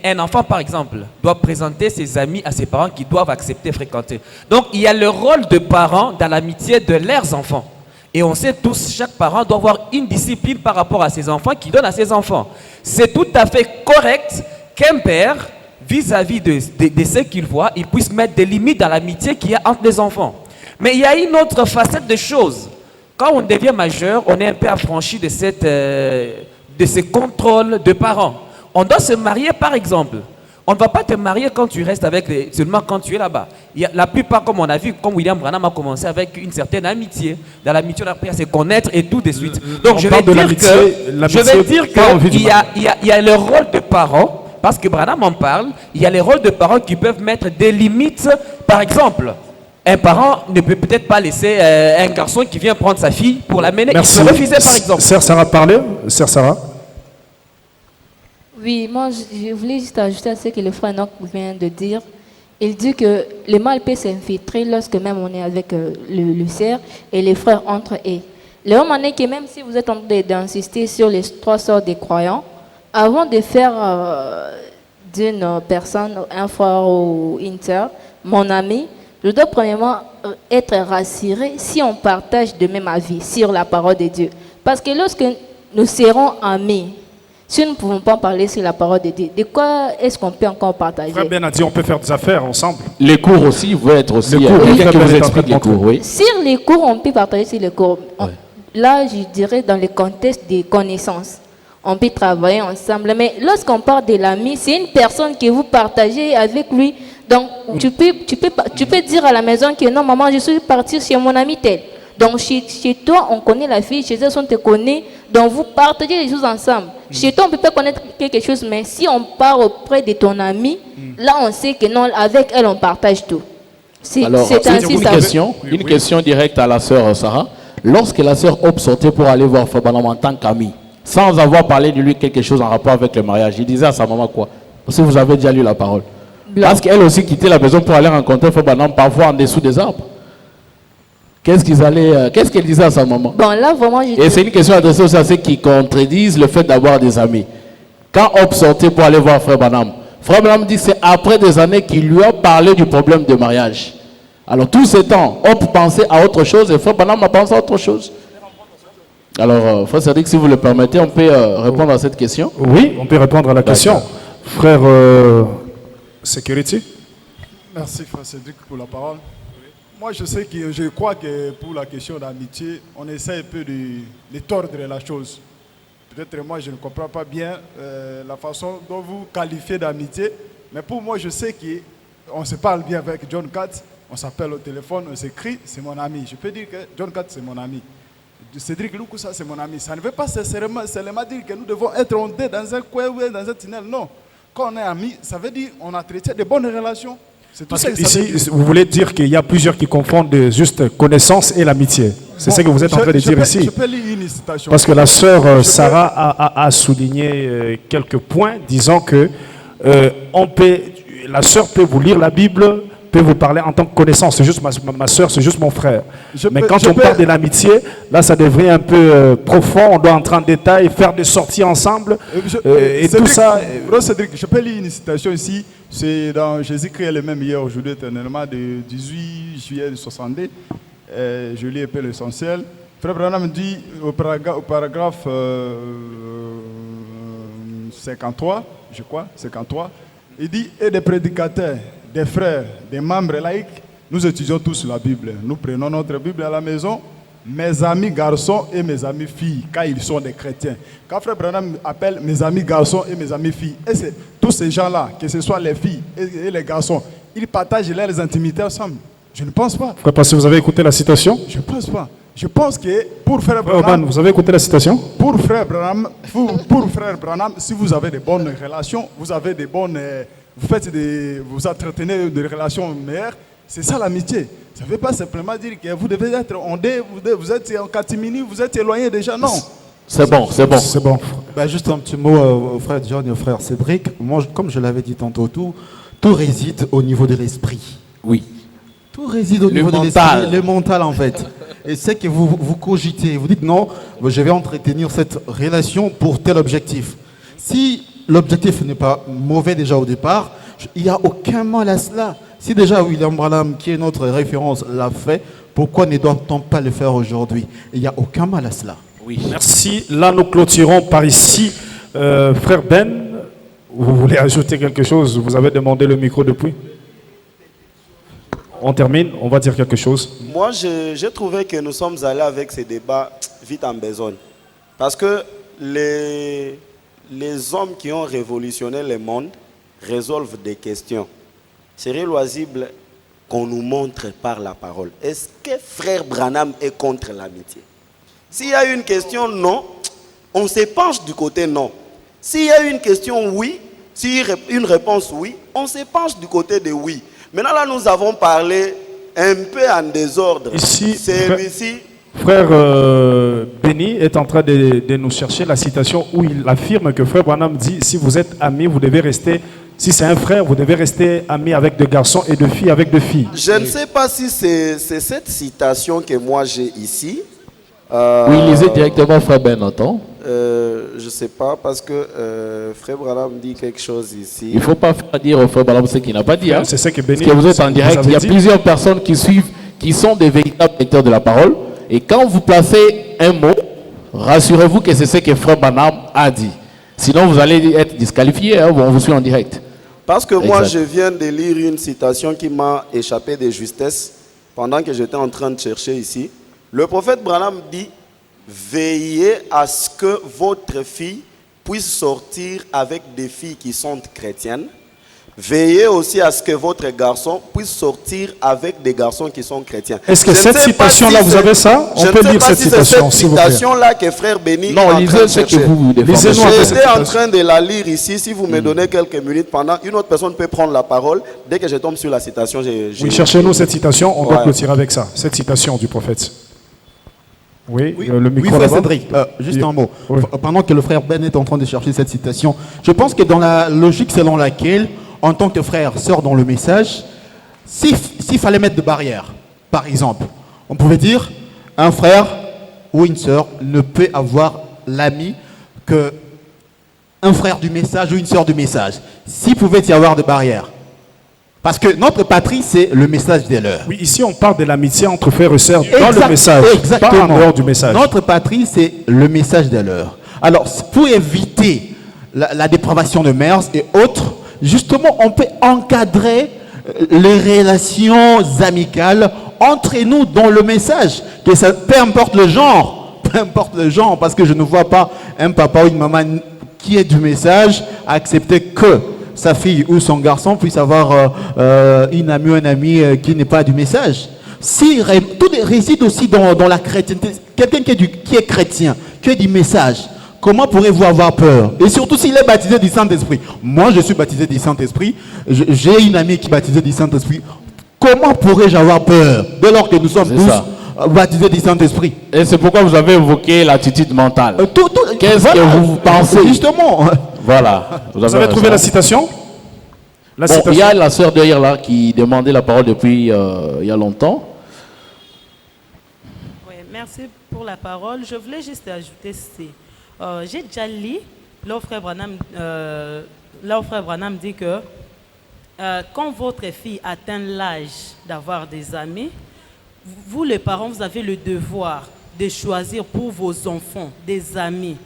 un enfant, par exemple, doit présenter ses amis à ses parents qui doivent accepter, fréquenter. Donc, il y a le rôle de parents dans l'amitié de leurs enfants. Et on sait tous, chaque parent doit avoir une discipline par rapport à ses enfants qu'il donne à ses enfants. C'est tout à fait correct qu'un père, vis-à-vis de ceux qu'il voit, il puisse mettre des limites dans l'amitié qu'il y a entre les enfants. Mais il y a une autre facette de choses. Quand on devient majeur, on est un peu affranchi de ces contrôles de parents. On doit se marier, par exemple. On ne va pas te marier quand tu restes seulement quand tu es là-bas. La plupart, comme on a vu, comme William Branham a commencé avec une certaine amitié. Dans l'amitié, on a appris à se connaître et tout de suite. Donc On je parle de vais dire pas en vue du qu'il y a le rôle de parents, parce que Branham en parle, il y a les rôles de parents qui peuvent mettre des limites. Par exemple, un parent ne peut peut-être pas laisser un garçon qui vient prendre sa fille pour l'amener. Il Merci. peut refuser, par exemple. Sœur Sarah, parlez. Sœur Sarah. Oui, moi je voulais juste ajouter à ce que le frère Enoch vient de dire. Il dit que le mal peut s'infiltrer lorsque même on est avec le cerf et les frères entre eux. Le homme en est que même si vous êtes en train d'insister sur les 3 sortes des croyants, avant de faire d'une personne un frère ou une sœur, mon ami, je dois premièrement être rassuré si on partage de même avis sur la parole de Dieu. Parce que lorsque nous serons amis, si nous ne pouvons pas parler sur la parole de Dieu, de quoi est-ce qu'on peut encore partager? Frère Ben a dit on peut faire des affaires ensemble. Les cours aussi, vous être aussi Les cours, quelqu'un qui oui. vous explique les cours, oui. Sur les cours, on peut partager sur les cours. Là, je dirais dans le contexte des connaissances. On peut travailler ensemble. Mais lorsqu'on parle de l'ami, c'est une personne que vous partagez avec lui Donc, tu peux dire à la maison que non, maman, je suis partie chez mon ami tel. Donc, chez toi, on connaît la fille, chez eux, on te connaît. Donc, vous partagez les choses ensemble. Chez toi, on peut pas connaître quelque chose, mais si on part auprès de ton ami, là, on sait que non, avec elle, on partage tout. Alors, C'est ainsi, une question directe à la sœur Sarah. Lorsque la sœur Hope sortait pour aller voir Frère Branham en tant qu'ami, sans avoir parlé de lui quelque chose en rapport avec le mariage, il disait à sa maman quoi? Parce que vous avez déjà lu la parole. Parce qu'elle aussi quittait la maison pour aller rencontrer Frère Branham parfois en dessous des arbres. Qu'est-ce qu'elle disait à sa maman? Bon, là, vraiment, et c'est une question adressée aussi à ceux qui contredisent le fait d'avoir des amis. Quand Hope sortait pour aller voir Frère Branham dit que c'est après des années qu'il lui a parlé du problème de mariage. Alors tout ce temps, Hope pensait à autre chose et Frère Branham a pensé à autre chose. Alors, Frère Cédric, si vous le permettez, on peut répondre à cette question? Oui, on peut répondre à la question. Frère Security. Merci, Frère Cédric, pour la parole. Moi, je crois que pour la question d'amitié, on essaie un peu de tordre la chose. Peut-être moi, je ne comprends pas bien la façon dont vous qualifiez d'amitié, mais pour moi, je sais qu'on se parle bien avec John Katz, on s'appelle au téléphone, on s'écrit, c'est mon ami. Je peux dire que John Katz, c'est mon ami. Cédric Lukusa, c'est mon ami. Ça ne veut pas seulement dire que nous devons être ondés dans un coin ou dans un tunnel. Non. Quand on est amis, ça veut dire qu'on entretient de bonnes relations. Parce que ici, vous voulez dire qu'il y a plusieurs qui confondent juste connaissance et l'amitié. C'est ce que vous êtes en train de dire ici. Je peux lire une citation. Parce que la sœur Sarah a souligné quelques points, disant que la sœur peut vous lire la Bible, peut vous parler en tant que connaissance. C'est juste ma sœur, c'est juste mon frère. Mais quand on parle de l'amitié, là, ça devient un peu profond. On doit entrer en détail, faire des sorties ensemble. Et tout ça. Cédric, je peux lire une citation ici. C'est dans Jésus-Christ est le même hier, aujourd'hui, éternellement, de 18 juillet 62. Je lis un peu l'essentiel. Frère Branham dit au paragraphe 53, je crois, 53, il dit « Et des prédicateurs, des frères, des membres laïcs, nous étudions tous la Bible. Nous prenons notre Bible à la maison, mes amis garçons et mes amis filles, car ils sont des chrétiens. » Quand Frère Branham appelle mes amis garçons et mes amis filles, et c'est tous ces gens-là, que ce soit les filles et les garçons, ils partagent leurs intimités ensemble. Je ne pense pas. Pourquoi? Parce que vous avez écouté la citation? Je ne pense pas. Je pense que pour Frère Branham... vous avez écouté la citation? Pour Frère Branham, si vous avez de bonnes relations, vous avez des bonnes... vous entretenez des relations meilleures, c'est ça l'amitié. Ça ne veut pas simplement dire que vous devez être ondé, vous êtes en catimini, vous êtes éloigné déjà, non. C'est bon. Juste un petit mot au frère John et au frère Cédric. Moi, comme je l'avais dit tantôt, tout réside au niveau de l'esprit. Oui. Tout réside au niveau de l'esprit, le mental en fait. Et c'est que vous cogitez, vous dites non, je vais entretenir cette relation pour tel objectif. Si l'objectif n'est pas mauvais déjà au départ, il n'y a aucun mal à cela. Si déjà William Branham, qui est notre référence, l'a fait, pourquoi ne doit-on pas le faire aujourd'hui? Il n'y a aucun mal à cela. Oui. Merci. Là, nous clôturons par ici. Frère Ben, vous voulez ajouter quelque chose? Vous avez demandé le micro depuis. On termine, on va dire quelque chose. Moi, j'ai trouvé que nous sommes allés avec ces débats vite en besogne. Parce que les hommes qui ont révolutionné le monde résolvent des questions. Serait loisible qu'on nous montre par la parole. Est-ce que Frère Branham est contre l'amitié? S'il y a une question non, on se penche du côté non. S'il y a une question oui, s'il y a une réponse oui, on se penche du côté de oui. Maintenant là, nous avons parlé un peu en désordre. Ici, Frère Benny est en train de nous chercher la citation où il affirme que Frère Branham dit, si vous êtes amis, vous devez rester, si c'est un frère, vous devez rester amis avec deux garçons et deux filles avec deux filles. Je ne sais pas si c'est cette citation que moi j'ai ici. Oui, lisez directement Frère Ben, attends. Je ne sais pas, parce que Frère Branham dit quelque chose ici. Il ne faut pas faire dire au Frère Branham ce qu'il n'a pas dit. Hein. C'est ça que Benny, parce que vous êtes en direct, il y a plusieurs personnes qui suivent, qui sont des véritables lecteurs de la parole. Et quand vous placez un mot, rassurez-vous que c'est ce que Frère Branham a dit. Sinon, vous allez être disqualifié, hein, on vous suit en direct. Parce que moi, je viens de lire une citation qui m'a échappé de justesse pendant que j'étais en train de chercher ici. Le prophète Branham dit, veillez à ce que votre fille puisse sortir avec des filles qui sont chrétiennes, veillez aussi à ce que votre garçon puisse sortir avec des garçons qui sont chrétiens. Est-ce que cette citation-là, vous avez ça? On peut lire cette citation, s'il vous plaît. C'est cette citation-là que frère Béni est en Non, train lisez de ce que chercher. vous défendez. J'étais en train de la lire ici. Si vous me donnez quelques minutes, pendant une autre personne peut prendre la parole. Dès que je tombe sur la citation, Oui, cherchez-nous cette citation. On doit Ouais. clôturer avec ça. Cette citation du prophète. Oui, le Oui, micro frère là-bas. Cédric, juste Oui. un mot. Oui. Pendant que le frère Ben est en train de chercher cette citation, je pense que dans la logique selon laquelle, en tant que frère, sœur dans le message, s'il fallait mettre de barrières, par exemple, on pouvait dire un frère ou une sœur ne peut avoir l'ami que un frère du message ou une sœur du message. S'il pouvait y avoir des barrières. Parce que notre patrie, c'est le message des leurs. Oui, ici, on parle de l'amitié entre frères et sœurs dans le message, pas en dehors du message. Notre patrie, c'est le message des leurs. Alors, pour éviter la dépravation de mœurs et autres, justement, on peut encadrer les relations amicales entre nous dans le message. Que ça, peu importe le genre, parce que je ne vois pas un papa ou une maman qui est du message accepter que sa fille ou son garçon puisse avoir une amie ou un ami qui n'est pas du message. Si, tout réside aussi dans la chrétienté. Quelqu'un qui est chrétien, qui est du message, comment pourrez-vous avoir peur? Et surtout s'il est baptisé du Saint-Esprit. Moi, je suis baptisé du Saint-Esprit. J'ai une amie qui est baptisée du Saint-Esprit. Comment pourrais-je avoir peur dès lors que nous sommes tous baptisés du Saint-Esprit? Et c'est pourquoi vous avez évoqué l'attitude mentale. Qu'est-ce que vous pensez? Justement. Voilà. Vous avez trouvé la citation? Bon, il y a la sœur derrière là qui demandait la parole depuis il y a longtemps. Oui, merci pour la parole. Je voulais juste ajouter j'ai déjà lu, là où frère Branham dit que quand votre fille atteint l'âge d'avoir des amis, vous les parents, vous avez le devoir de choisir pour vos enfants des amis.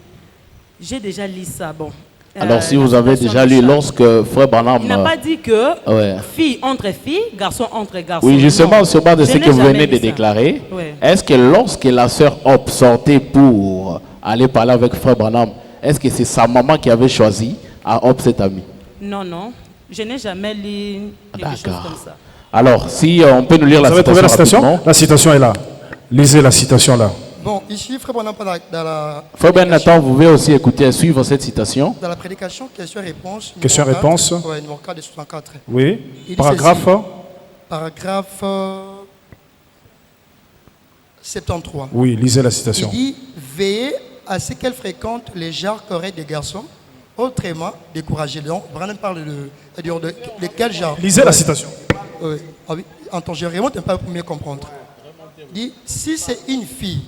J'ai déjà lu ça. Bon. Alors si vous avez déjà lu, lorsque frère Branham... Il n'a pas dit que ouais. fille entre filles, garçon entre garçons. Oui, justement, Non. sur base de Je ce n'ai que vous jamais venez de lu ça. déclarer, Ouais. est-ce que lorsque la sœur Hop sortait pour aller parler avec frère Branham, est-ce que c'est sa maman qui avait choisi à Hop cet ami? Non, non. Je n'ai jamais lu quelque chose comme ça. Alors, si on peut nous lire Vous la avez trouvé citation la citation? rapidement. La citation est là. Lisez la citation là. Bon, ici, frère Branham, dans la Frère Ben Nathan, vous pouvez aussi écouter et suivre cette citation. dans la prédication, question-réponse. Question-réponse. Ouais, numéro 4 de 64. Oui. Il dit Paragraphe. ceci. Paragraphe 73. Oui, lisez la citation. Il dit veillez à ce qu'elle fréquente les genres corrects des garçons, autrement découragez. Donc, Branham parle de quel genre? Lisez la citation. Oui. Ah oui. Attends, je remonte un peu pour mieux comprendre. Il dit si c'est une fille,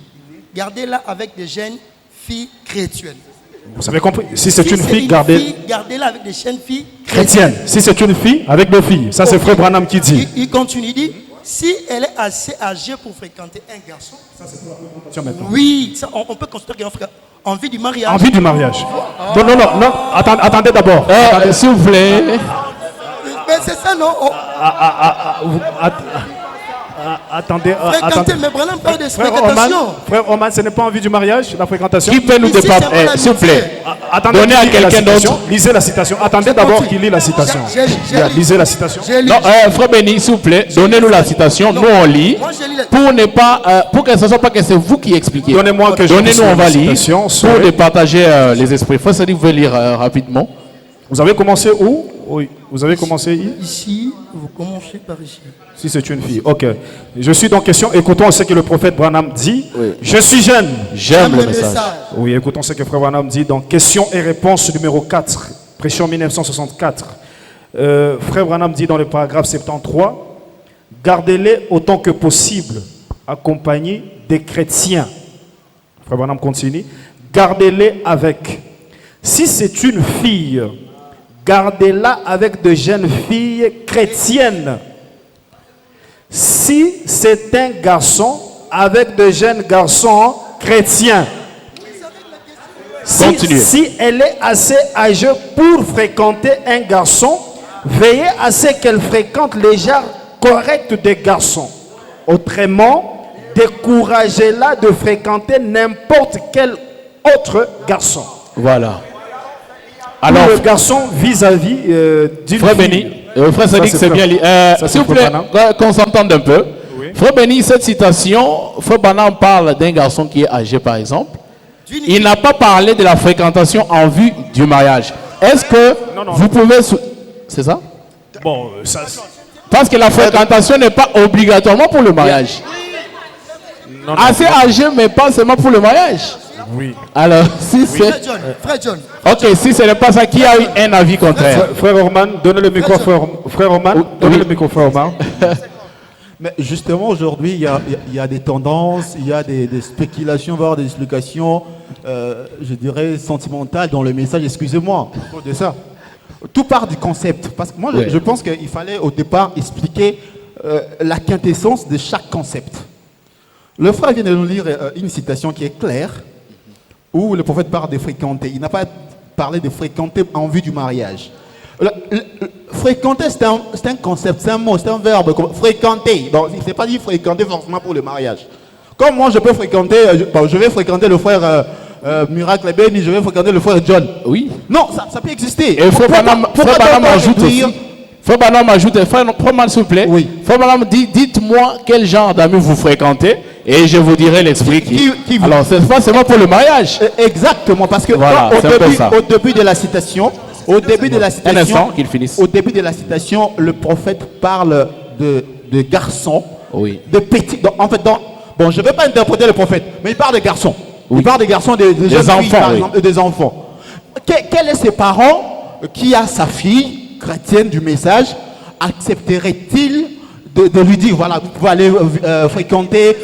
gardez-la avec des jeunes filles chrétiennes. Vous avez compris? Si c'est une fille, gardez-la avec des jeunes filles chrétienne. Si c'est une fille, avec deux filles. Ça, c'est frère Branham qui dit. Il continue, il dit si elle est assez âgée pour fréquenter un garçon, ça c'est Maintenant. oui, ça, on peut considérer qu'elle a envie du mariage. Envie du mariage. Non, non, non, non. Attendez d'abord. S'il vous plaît. Mais c'est ça, non? Attendez. Fréquenter, mais Branham parle de Frère fréquentation. Frère Oman, ce n'est pas envie du mariage, la fréquentation? Qui peut nous dépasser? S'il vous plaît. Attendez, Donnez à qu'il lit la quelqu'un citation. d'autre. Lisez la citation. Attendez d'abord qu'il lit la citation. Lisez la citation. Non, frère Béni, s'il vous plaît, donnez-nous la citation. Nous, on lit. Pour ne pas, pour que ce ne soit pas que c'est vous qui expliquez. Donnez-moi que je Donnez-nous, lise on va la lire. citation, Pour départager les esprits. Frère Sadi, vous pouvez lire rapidement. Vous avez commencé où? Oui. Vous avez commencé ici. Vous commencez par ici. Si c'est une fille. Ok. Je suis dans question. Écoutons ce que le prophète Branham dit. Oui. Je suis jeune. J'aime le message. Oui, écoutons ce que frère Branham dit dans question et réponse numéro 4. Pression 1964. Frère Branham dit dans le paragraphe 73. Gardez-les autant que possible, accompagnés des chrétiens. Frère Branham continue. Gardez-les avec. Si c'est une fille, gardez-la avec de jeunes filles chrétiennes. Si c'est un garçon, avec de jeunes garçons chrétiens. Si elle est assez âgée pour fréquenter un garçon, veillez à ce qu'elle fréquente les genres corrects des garçons. Autrement, découragez-la de fréquenter n'importe quel autre garçon. Voilà. Alors, le garçon vis-à-vis d'une Frère fille. Béni, Frère Cédric, c'est bien dit. S'il vous plaît, qu'on s'entende un peu. Oui. Frère Béni, cette citation, Frère Branham parle d'un garçon qui est âgé, par exemple. Il n'a pas parlé de la fréquentation en vue du mariage. Est-ce que vous pouvez... C'est ça? Bon, ça... Parce que la fréquentation n'est pas obligatoirement pour le mariage. Assez âgé, mais pas seulement pour le mariage. Oui. Alors, si c'est... Frère John. Ok, si ce n'est pas ça, qui a eu un avis contraire? Frère Orman, donnez le micro, frère Orman. Donnez le micro, frère Orman. Mais justement, aujourd'hui, il y a des tendances, il y a des spéculations, voire des explications, je dirais, sentimentales dans le message, excusez-moi, de ça. Tout part du concept. Parce que moi, je pense qu'il fallait au départ expliquer la quintessence de chaque concept. Le frère vient de nous lire une citation qui est claire, où le prophète parle de fréquenter. Il n'a pas parlé de fréquenter en vue du mariage. Fréquenter, c'est un concept, c'est un mot, c'est un verbe. Fréquenter. Donc, il ne s'est pas dit fréquenter forcément pour le mariage. Comme moi, je peux fréquenter, je vais fréquenter le frère Miracle Béni, je vais fréquenter le frère John. Oui. Non, ça peut exister. Et Frère Branham ajoute aussi. Frère Branham ajoute, frère Branham, s'il vous plaît. Oui. Frère Branham dit, dites-moi quel genre d'amis vous fréquentez et je vous dirai l'esprit qui alors, c'est pas seulement pour le mariage. Exactement, parce que voilà, au début de la citation, au début de la citation, un instant qu'il finisse. Au début de la citation, le prophète parle de garçons, de petits. Bon, je ne vais pas interpréter le prophète, mais il parle de garçons. Oui. Il parle des garçons, des jeunes enfants, filles, par exemple, des enfants. Quel est ses parents qui a sa fille chrétienne du message, accepterait-il de lui dire, voilà, vous pouvez aller fréquenter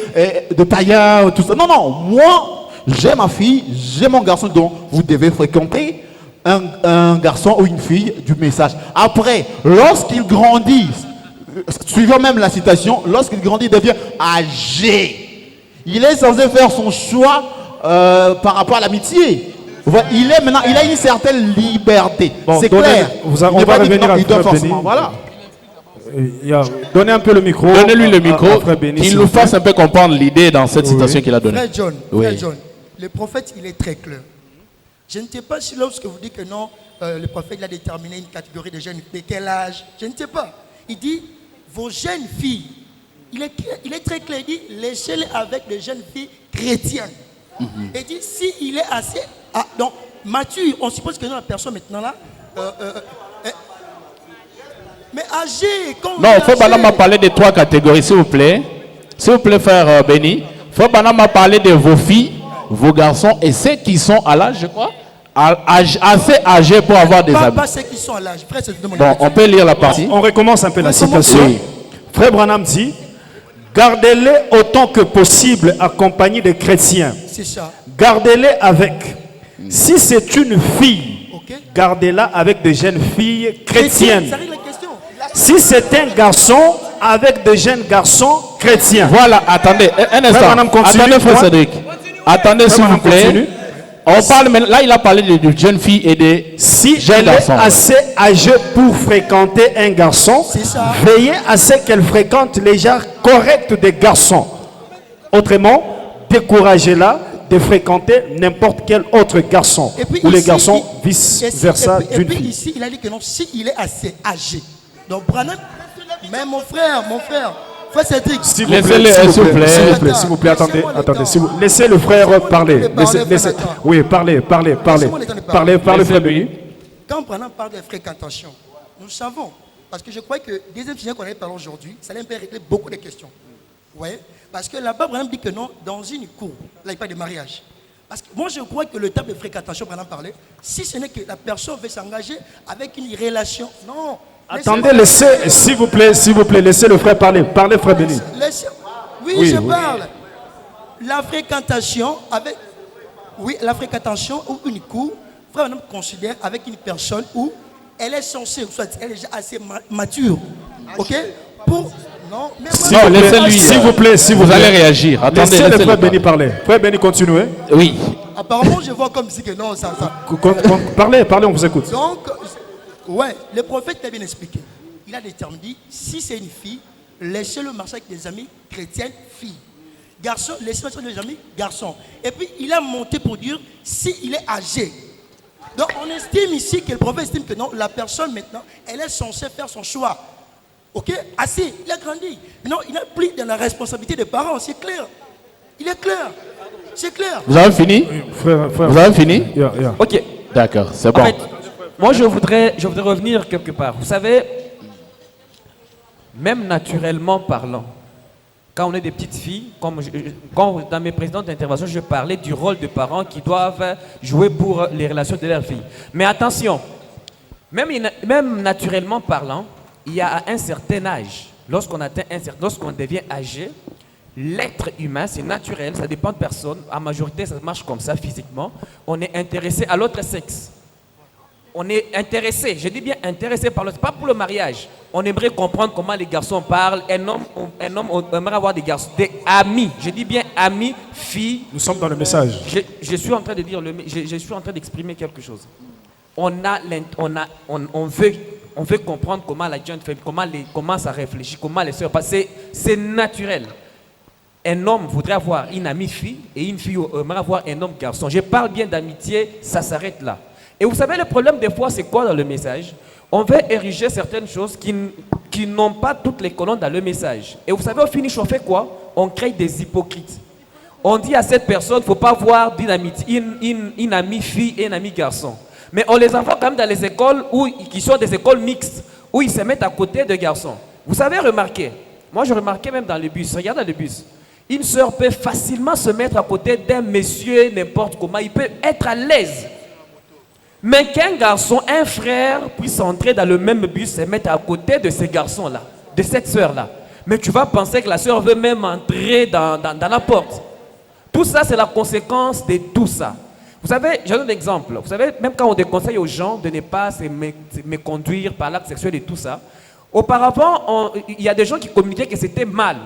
de païens, tout ça. Non, moi, j'ai ma fille, j'ai mon garçon, donc vous devez fréquenter un garçon ou une fille du message. Après, lorsqu'il grandit, suivant même la citation, lorsqu'il grandit, il devient âgé. Il est censé faire son choix par rapport à l'amitié. Il a une certaine liberté. Bon, c'est clair. On va revenir à Frère Béni. Voilà. Donnez un peu le micro. Donnez-lui le micro. Qu'il nous fasse un peu comprendre l'idée dans cette citation qu'il a donnée. Frère John, Frère John, le prophète, il est très clair. Je ne sais pas si lorsque vous dites que non, le prophète il a déterminé une catégorie de jeunes, de quel âge, je ne sais pas. Il dit, vos jeunes filles, il est très clair, il dit, laissez-les avec des jeunes filles chrétiennes. Il dit, s'il est assez... donc, mature, on suppose que la personne maintenant là... mais âgé, quand non, Frère Branham m'a parlé de 3 catégories, s'il vous plaît. S'il vous plaît, frère Béni. Frère Branham m'a parlé de vos filles, vos garçons et ceux qui sont à l'âge, je crois, assez âgés pour avoir des amis. Pas ceux qui sont à l'âge. Bon, on peut lire la partie. On recommence un peu la citation. Oui. Frère Branham dit, gardez-les autant que possible accompagnés de chrétiens. C'est ça. Gardez-les avec. Si c'est une fille, gardez-la avec des jeunes filles chrétiennes. Ça règle la question. Si c'est un garçon, avec des jeunes garçons chrétiens. Voilà, attendez, un instant. Attendez, frère Cédric. Attendez, s'il vous plaît. On parle, là, il a parlé de jeunes filles et de jeunes garçons. Si elle est assez âgée pour fréquenter un garçon, veillez à ce qu'elle fréquente les gens corrects des garçons. Autrement, découragez-la de fréquenter n'importe quel autre garçon. Ou les garçons vice-versa d'une fille. Ici, il a dit que non, s'il est assez âgé. Donc, Branham, mais mon frère, frère Cédric. S'il vous plaît, attendez. Laissez le frère parler. Oui, parlez, frère Béni. Quand Branham parle de fréquentation, nous savons, parce que je crois que deuxième sujet qu'on avait parlé aujourd'hui, ça allait régler beaucoup de questions. Vous voyez? Parce que là-bas, Branham dit que non, dans une cour, là, il parle de mariage. Parce que moi, je crois que le terme de fréquentation, Branham parlait, si ce n'est que la personne veut s'engager avec une relation, non. Attendez, s'il vous plaît, laissez le frère parler. Parlez, frère Béni. Oui, je parle. La fréquentation avec... Oui, la fréquentation ou une cour, frère Branham considère avec une personne où elle est censée, soit elle est déjà assez mature. Ok? Pour... Non, laissez-lui. S'il vous plaît, si vous allez réagir. Attendez, laissez le frère Béni parler. Frère Béni, continuez. Oui. Apparemment, je vois comme si que non, ça... Parlez, on vous écoute. Donc, ouais, le prophète l'a bien expliqué. Il a déterminé, si c'est une fille, laissez-le marcher avec des amis chrétiennes, filles. Garçon, laissez-le marcher avec des amis, garçons. Et puis, il a monté pour dire, s'il est âgé, Donc on estime ici que le prophète estime que non, la personne maintenant, elle est censée faire son choix. Ok, assez, il a grandi. Non, il n'a plus de la responsabilité des parents, c'est clair. Il est clair. C'est clair. Vous avez fini? Frère. Vous avez fini? Ok. D'accord, c'est bon. En fait, moi je voudrais revenir quelque part. Vous savez, même naturellement parlant, quand on est des petites filles, quand dans mes précédentes interventions, je parlais du rôle de parents qui doivent jouer pour les relations de leurs filles. Mais attention, même naturellement parlant, il y a à un certain âge, lorsqu'on devient âgé, l'être humain, c'est naturel, ça dépend de personne. En majorité, ça marche comme ça physiquement. On est intéressé à l'autre sexe. On est intéressé, je dis bien intéressé par l'autre, pas pour le mariage. On aimerait comprendre comment les garçons parlent. Un homme aimerait avoir des garçons, des amis. Je dis bien amis, filles. Nous sommes dans le message. Je suis en train de dire, je suis en train d'exprimer quelque chose. On veut comprendre comment la jeune femme, comment ça réfléchit, comment les sœurs. C'est naturel. Un homme voudrait avoir une amie fille et une fille aimerait avoir un homme garçon. Je parle bien d'amitié, ça s'arrête là. Et vous savez, le problème des fois, c'est quoi dans le message? On veut ériger certaines choses qui n'ont pas toutes les colonnes dans le message. Et vous savez, au finish, on fait quoi? On crée des hypocrites. On dit à cette personne, il ne faut pas voir une amie fille et un ami garçon. Mais on les envoie quand même dans les écoles qui sont des écoles mixtes, où ils se mettent à côté de garçons. Vous savez remarquer, moi je remarquais même dans le bus, regarde dans le bus, une sœur peut facilement se mettre à côté d'un monsieur n'importe comment, il peut être à l'aise. Mais qu'un garçon, un frère, puisse entrer dans le même bus et se mettre à côté de ces garçons-là, de cette sœur-là. Mais tu vas penser que la sœur veut même entrer dans la porte. Tout ça, c'est la conséquence de tout ça. Vous savez, je donne un exemple. Vous savez, même quand on déconseille aux gens de ne pas se méconduire par l'acte sexuel et tout ça, auparavant, il y a des gens qui communiquaient que c'était mal.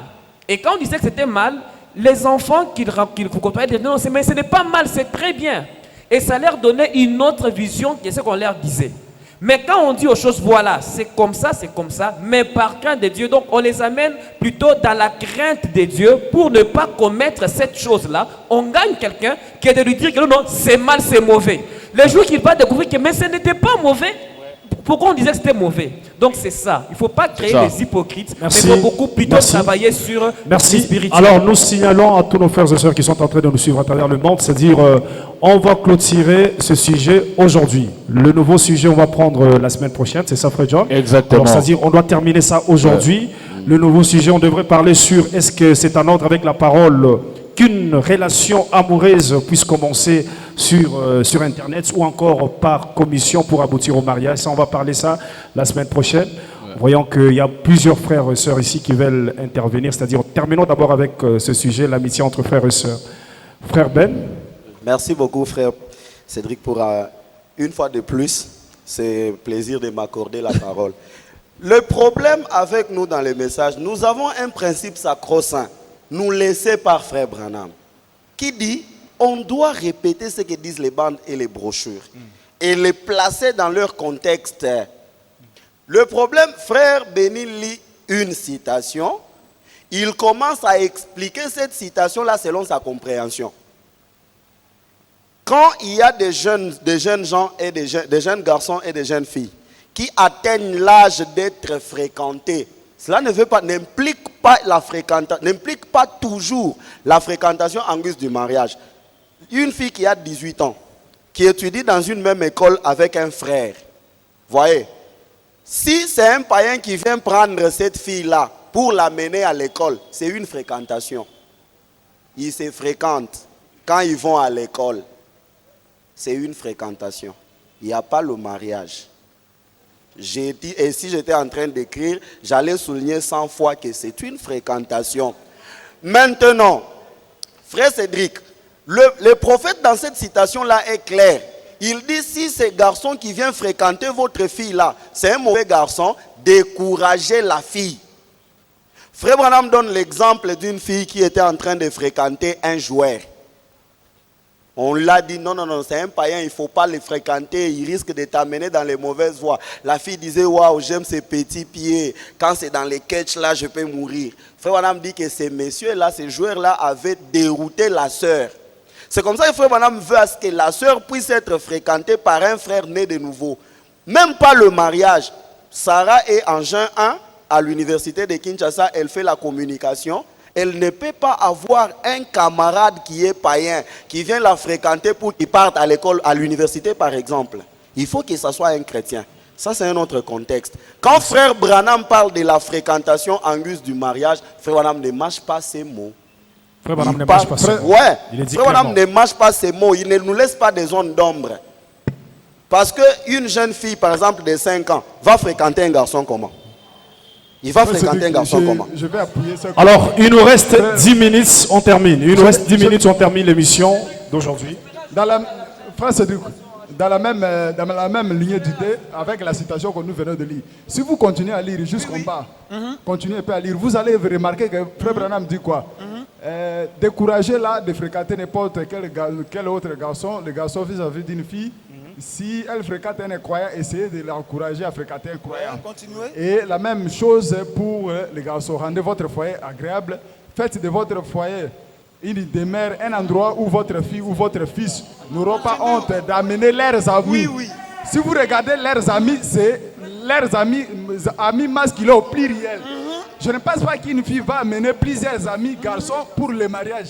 Et quand on disait que c'était mal, les enfants qu'ils côtoyaient disaient non, mais ce n'est pas mal, c'est très bien. Et ça leur donnait une autre vision que ce qu'on leur disait. Mais quand on dit aux choses, voilà, c'est comme ça, mais par crainte de Dieu, donc on les amène plutôt dans la crainte de Dieu pour ne pas commettre cette chose-là. On gagne quelqu'un qui est de lui dire que non, c'est mal, c'est mauvais. Le jour qu'il va découvrir que mais ce n'était pas mauvais, pourquoi on disait que c'était mauvais? Donc c'est ça. Il ne faut pas créer des hypocrites, mais il faut beaucoup plutôt travailler sur le spirituel. Alors nous signalons à tous nos frères et sœurs qui sont en train de nous suivre à travers le monde, c'est-à-dire on va clôturer ce sujet aujourd'hui. Le nouveau sujet on va prendre la semaine prochaine, c'est ça frère John? Exactement. C'est-à-dire on doit terminer ça aujourd'hui. Le nouveau sujet on devrait parler sur est-ce que c'est en ordre avec la parole qu'une relation amoureuse puisse commencer sur Internet ou encore par commission pour aboutir au mariage. Ça, on va parler ça la semaine prochaine. Voyons qu'il y a plusieurs frères et sœurs ici qui veulent intervenir. C'est-à-dire, terminons d'abord avec ce sujet, l'amitié entre frères et sœurs. Frère Ben. Merci beaucoup, frère Cédric, pour une fois de plus, c'est un plaisir de m'accorder la parole. Le problème avec nous dans les messages, nous avons un principe sacro-saint, nous laissé par frère Branham, qui dit on doit répéter ce que disent les bandes et les brochures et les placer dans leur contexte. Le problème, frère Béni lit une citation, il commence à expliquer cette citation-là selon sa compréhension. Quand il y a des jeunes gens et des jeunes garçons et des jeunes filles qui atteignent l'âge d'être fréquentés, cela n'implique pas toujours la fréquentation en guise du mariage. Une fille qui a 18 ans, qui étudie dans une même école avec un frère, voyez, si c'est un païen qui vient prendre cette fille-là pour l'amener à l'école, c'est une fréquentation. Ils se fréquentent quand ils vont à l'école. C'est une fréquentation. Il n'y a pas le mariage. J'ai dit, et si j'étais en train d'écrire, j'allais souligner 100 fois que c'est une fréquentation. Maintenant, frère Cédric, le prophète dans cette citation-là est clair. Il dit, si ce garçon qui vient fréquenter votre fille-là, c'est un mauvais garçon, découragez la fille. Frère Branham donne l'exemple d'une fille qui était en train de fréquenter un joueur. On l'a dit, non, c'est un païen, il ne faut pas le fréquenter, il risque de t'amener dans les mauvaises voies. La fille disait, waouh, j'aime ses petits pieds, quand c'est dans les catchs là, je peux mourir. Frère Branham dit que ces messieurs-là, ces joueurs-là avaient dérouté la sœur. C'est comme ça que frère Branham veut à ce que la sœur puisse être fréquentée par un frère né de nouveau. Même pas le mariage. Sarah est en juin 1 à l'université de Kinshasa, elle fait la communication. Elle ne peut pas avoir un camarade qui est païen, qui vient la fréquenter pour qu'il parte à l'école, à l'université par exemple. Il faut que ce soit un chrétien. Ça, c'est un autre contexte. Quand frère Branham parle de la fréquentation en guise du mariage, frère Branham ne mâche pas ces mots. Frère Branham ne mâche pas ces mots. Ouais, Il est dit frère Branham clairement. ne mâche pas ces mots. Il ne nous laisse pas des zones d'ombre. Parce qu'une jeune fille, par exemple, de 5 ans, va fréquenter un garçon comment? Il va fréquenter un garçon comment? Je vais appuyer ça. Alors, il nous reste 10 minutes, on termine. Il nous reste 10 minutes, on termine l'émission d'aujourd'hui. Frère Cédric, dans la même lignée d'idées, avec la citation que nous venons de lire, si vous continuez à lire jusqu'en bas, continuez un peu à lire, vous allez remarquer que frère Branham dit quoi? Décourager là de fréquenter n'importe quel autre garçon, le garçon vis-à-vis d'une fille. Si elle fréquente un incroyant, essayez de l'encourager à fréquenter un croyant. Et la même chose pour les garçons. Rendez votre foyer agréable. Faites de votre foyer une demeure, un endroit où votre fille ou votre fils n'auront pas honte d'amener leurs amis. Si vous regardez leurs amis, c'est leurs amis masculins au pluriel. Je ne pense pas qu'une fille va amener plusieurs amis garçons pour le mariage.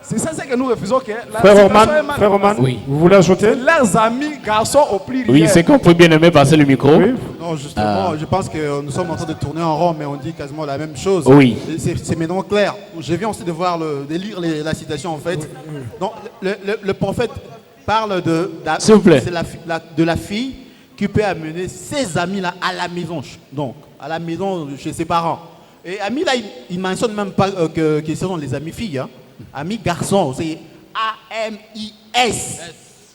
C'est ça que nous refusons. Frère Roman, oui. Vous voulez ajouter? Leurs amis garçons au pluriel. Oui, c'est qu'on peut bien aimer passer le micro. Oui. Non, justement, je pense que nous sommes en train de tourner en rond, mais on dit quasiment la même chose. Oui. C'est maintenant clair. Je viens aussi de lire la citation en fait. Donc, le prophète parle de la fille qui peut amener ses amis là à la maison. Donc, à la maison chez ses parents. Et amis là, il ne mentionne même pas que ce sont les amis filles. Hein. Amis garçons, c'est A-M-I-S.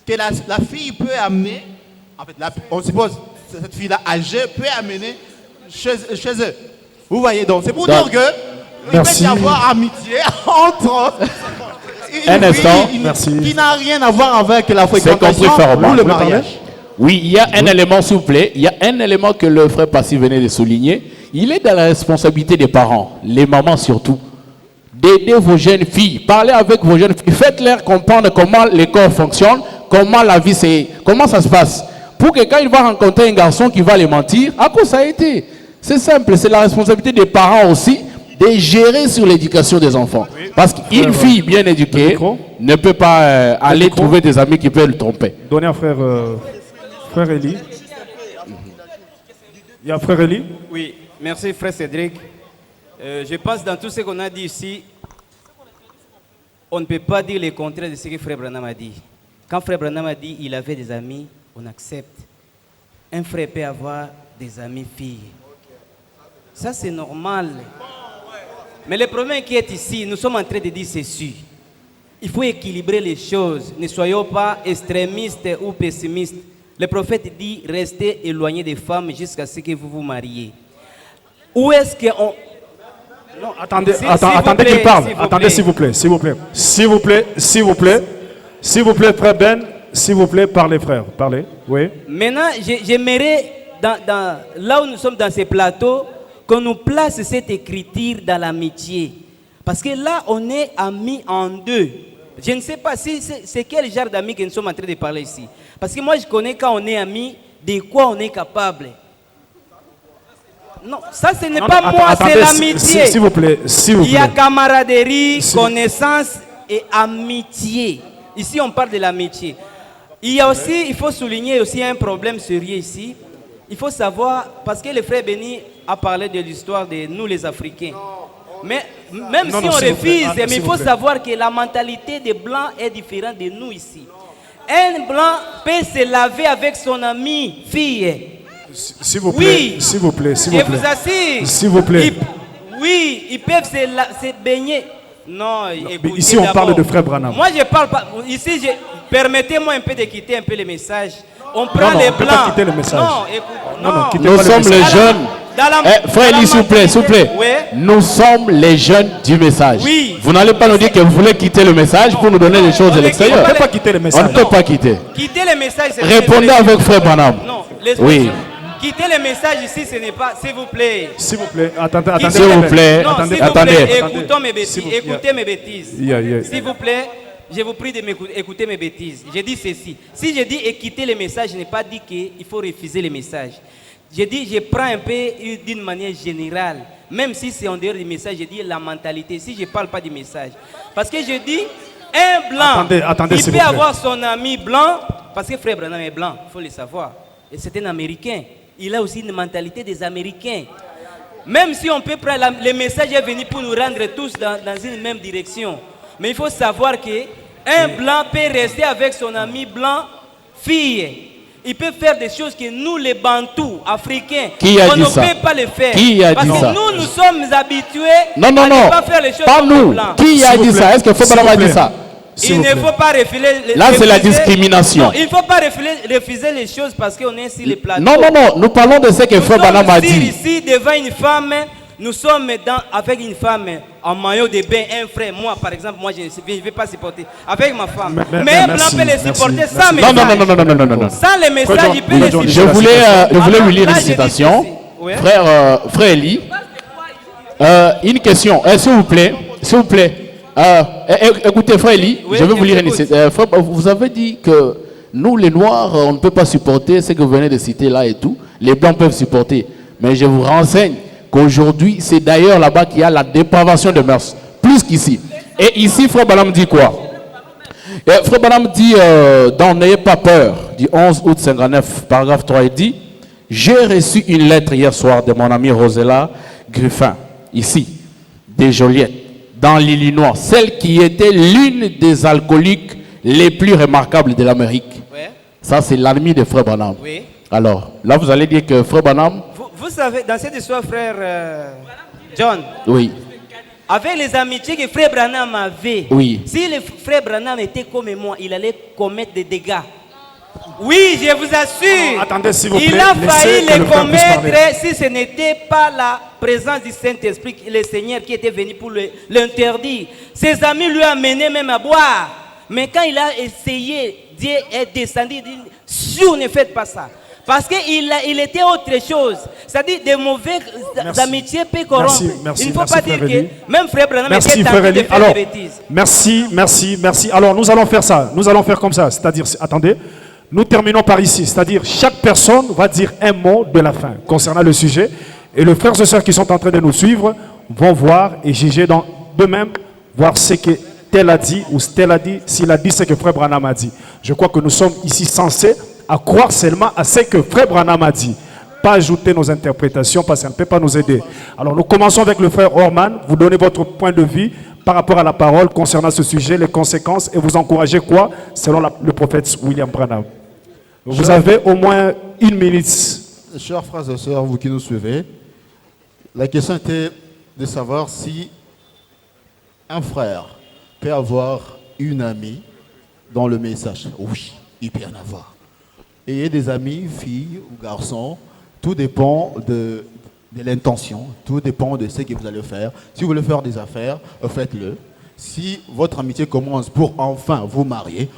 Que la fille peut amener, en fait, on suppose cette fille-là âgée peut amener chez eux. Vous voyez donc, c'est pour dire que il peut y avoir amitié entre une fille qui n'a rien à voir avec la fréquentation ou le mariage. Oui, il y a un élément, s'il vous plaît, il y a un élément que le frère Passy venait de souligner. Il est dans la responsabilité des parents, les mamans surtout, d'aider vos jeunes filles. Parlez avec vos jeunes filles. Faites-leur comprendre comment les corps fonctionnent, comment la vie c'est, comment ça se passe. Pour que quand il va rencontrer un garçon qui va les mentir, à quoi ça a été? C'est simple, c'est la responsabilité des parents aussi de gérer sur l'éducation des enfants. Parce qu'une fille bien éduquée ne peut pas aller trouver des amis qui peuvent le tromper. Donnez à frère Eli. Il y a frère Eli? Oui, merci frère Cédric. Je pense dans tout ce qu'on a dit ici, on ne peut pas dire le contraire de ce que frère Branham a dit. Quand frère Branham a dit qu'il avait des amis, on accepte. Un frère peut avoir des amis filles. Ça c'est normal. Mais le problème qui est ici, nous sommes en train de dire ceci. Il faut équilibrer les choses. Ne soyons pas extrémistes ou pessimistes. Le prophète dit, restez éloignés des femmes jusqu'à ce que vous vous mariez. Où est-ce qu'on... Non, attendez qu'il parle. Attendez, s'il vous plaît. S'il vous plaît, frère Ben. S'il vous plaît, parlez, frère. Parlez. Oui. Maintenant, j'aimerais, là où nous sommes dans ces plateaux, qu'on nous place cette écriture dans l'amitié. Parce que là, on est amis en deux. Je ne sais pas si c'est quel genre d'amis que nous sommes en train de parler ici. Parce que moi, je connais quand on est amis, de quoi on est capable. Non, ça ce n'est pas moi, c'est l'amitié. S'il vous plaît, Il y a camaraderie, connaissance et amitié. Ici, on parle de l'amitié. Il y a aussi, il faut souligner aussi un problème sérieux ici. Il faut savoir, parce que le frère Béni a parlé de l'histoire de nous les Africains. Mais même si on refuse, mais il faut savoir que la mentalité des Blancs est différente de nous ici. Un Blanc peut se laver avec son ami fille. S'il vous plaît, s'il vous plaît, s'il vous plaît. Je vous assure. S'il vous plaît. Oui, ils peuvent se baigner. Non, écoutez, ici on parle de frère Branham. Moi je parle pas. Ici, permettez-moi un peu de quitter un peu le message. On prend les Blancs. Pas quitter le message. Non, écoute, nous sommes les jeunes. Frère Eli, s'il vous plaît, Oui. Nous sommes les jeunes du message. Oui. Vous n'allez pas nous dire que vous voulez quitter le message pour nous donner des choses de l'extérieur. On ne peut pas quitter le message. On ne peut pas quitter. Quitter le message, c'est... Répondez avec frère Branham. Non, oui. Quitter le message ici, ce n'est pas... S'il vous plaît. S'il vous plaît, attendez. S'il vous plaît, non, attendez. Écoutez mes bêtises. S'il vous plaît, je vous prie de m'écouter mes bêtises. J'ai dit ceci. Si je dis équiter les messages, je n'ai pas dit qu'il faut refuser les messages. J'ai dit, je prends un peu d'une manière générale. Même si c'est en dehors du message, je dis la mentalité. Si je ne parle pas du message. Parce que je dis, un blanc, Attendez, il peut avoir son ami blanc, parce que Frère Branham est blanc, il faut le savoir. Et c'est un Américain. Il a aussi une mentalité des Américains. Même si on peut prendre, le message est venu pour nous rendre tous dans une même direction. Mais il faut savoir qu'un blanc peut rester avec son ami blanc, fille. Il peut faire des choses que nous, les Bantous, Africains, on ne peut pas le faire. Qui a parce dit que ça? nous sommes habitués à ne pas faire les choses pas comme nous. les Blancs. Qui a dit ça? Est-ce que Frère Branham a dit ça? Il ne faut pas refuser. Là, c'est la discrimination. Non, il ne faut pas refuser les choses parce qu'on est sur les plateaux. Non, nous parlons de ce que Frère Branham a dit. Ici, devant une femme, nous sommes avec une femme en maillot de bain, un frère. Moi, par exemple, moi, je ne vais pas supporter. Avec ma femme. Mais un blanc peut les supporter sans message. Non. Sans les messages, il peut les supporter. Je voulais lui lire une citation. Frère Eli. Une question. S'il vous plaît. Écoutez, Frère Eli, je vais vous lire une citation. Vous avez dit que nous, les Noirs, on ne peut pas supporter ce que vous venez de citer là et tout. Les Blancs peuvent supporter. Mais je vous renseigne qu'aujourd'hui, c'est d'ailleurs là-bas qu'il y a la dépravation de mœurs, plus qu'ici. Et ici, Frère Branham dit quoi? Frère Branham dit, dans N'ayez pas peur, du 11 août 59, paragraphe 3, il dit, j'ai reçu une lettre hier soir de mon amie Rosella Griffin, ici, des Joliette, dans l'Illinois, celle qui était l'une des alcooliques les plus remarquables de l'Amérique. Ouais. Ça, c'est l'ami de Frère Branham. Oui. Alors, là, vous allez dire que Frère Branham... Vous savez, dans cette histoire, frère John, oui, avec les amitiés que Frère Branham avait, oui, si le Frère Branham était comme moi, il allait commettre des dégâts. Oui, je vous assure. Attendez, s'il vous plaît. Il a failli les commettre si ce n'était pas la présence du Saint-Esprit, le Seigneur qui était venu pour l'interdire. Ses amis lui amenaient même à boire. Mais quand il a essayé, Dieu est descendu, il dit, sûr, ne faites pas ça. Parce qu'il était autre chose. C'est-à-dire des mauvaises amitiés peuvent corrompre. Il ne faut pas dire que même Frère Branham était tenté de faire des bêtises. Merci. Alors nous allons faire ça. Nous allons faire comme ça. C'est-à-dire, attendez, nous terminons par ici. C'est-à-dire chaque personne va dire un mot de la fin concernant le sujet. Et les frères et sœurs qui sont en train de nous suivre vont voir et juger d'eux-mêmes, voir ce que tel a dit ou tel a dit, s'il a dit ce que Frère Branham a dit. Je crois que nous sommes ici censés à croire seulement à ce que Frère Branham a dit. Pas ajouter nos interprétations parce que ça ne peut pas nous aider. Alors nous commençons avec le frère Orman. Vous donnez votre point de vue par rapport à la parole concernant ce sujet, les conséquences et vous encouragez quoi selon le prophète William Branham. Vous avez au moins 1 minute. Chers frères et sœurs, vous qui nous suivez, la question était de savoir si un frère peut avoir une amie dans le message. Oui, il peut en avoir. Ayez des amis, filles ou garçons, tout dépend de l'intention, tout dépend de ce que vous allez faire. Si vous voulez faire des affaires, faites-le. Si votre amitié commence pour enfin vous marier,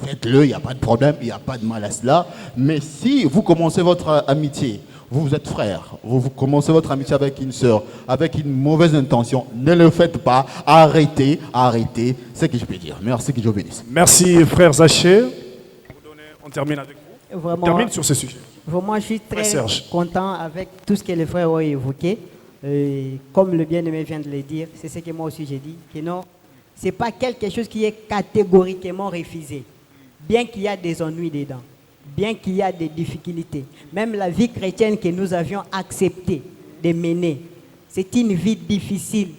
faites-le, il n'y a pas de problème, il n'y a pas de mal à cela. Mais si vous commencez votre amitié, vous êtes frère, vous commencez votre amitié avec une sœur, avec une mauvaise intention, ne le faites pas, arrêtez, c'est ce que je peux dire. Merci, que Dieu bénisse. Merci frère Zaché. On termine avec vous. Vraiment, on termine sur ce sujet. Vraiment, je suis très content avec tout ce que les frères ont évoqué. Comme le bien-aimé vient de le dire, c'est ce que moi aussi j'ai dit, que non, ce n'est pas quelque chose qui est catégoriquement refusé. Bien qu'il y a des ennuis dedans, bien qu'il y a des difficultés, même la vie chrétienne que nous avions accepté de mener, c'est une vie difficile.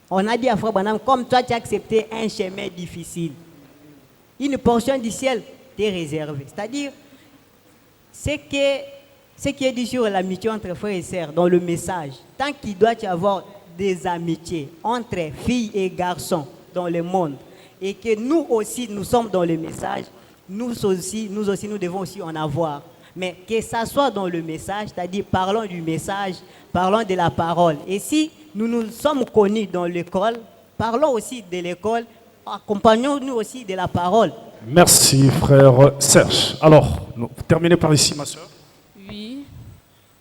On a dit à Frère Branham, comme toi tu as accepté un chemin difficile, une portion du ciel t'est réservée. C'est-à-dire, ce qui est dit sur l'amitié entre frères et sœurs dans le message, tant qu'il doit y avoir des amitiés entre filles et garçons dans le monde, et que nous aussi, nous sommes dans le message, nous aussi, nous devons aussi en avoir. Mais que ça soit dans le message, c'est-à-dire parlons du message, parlons de la parole. Et si nous nous sommes connus dans l'école, parlons aussi de l'école, accompagnons-nous aussi de la parole. Merci frère Serge. Alors, terminez par ici ma soeur. Oui,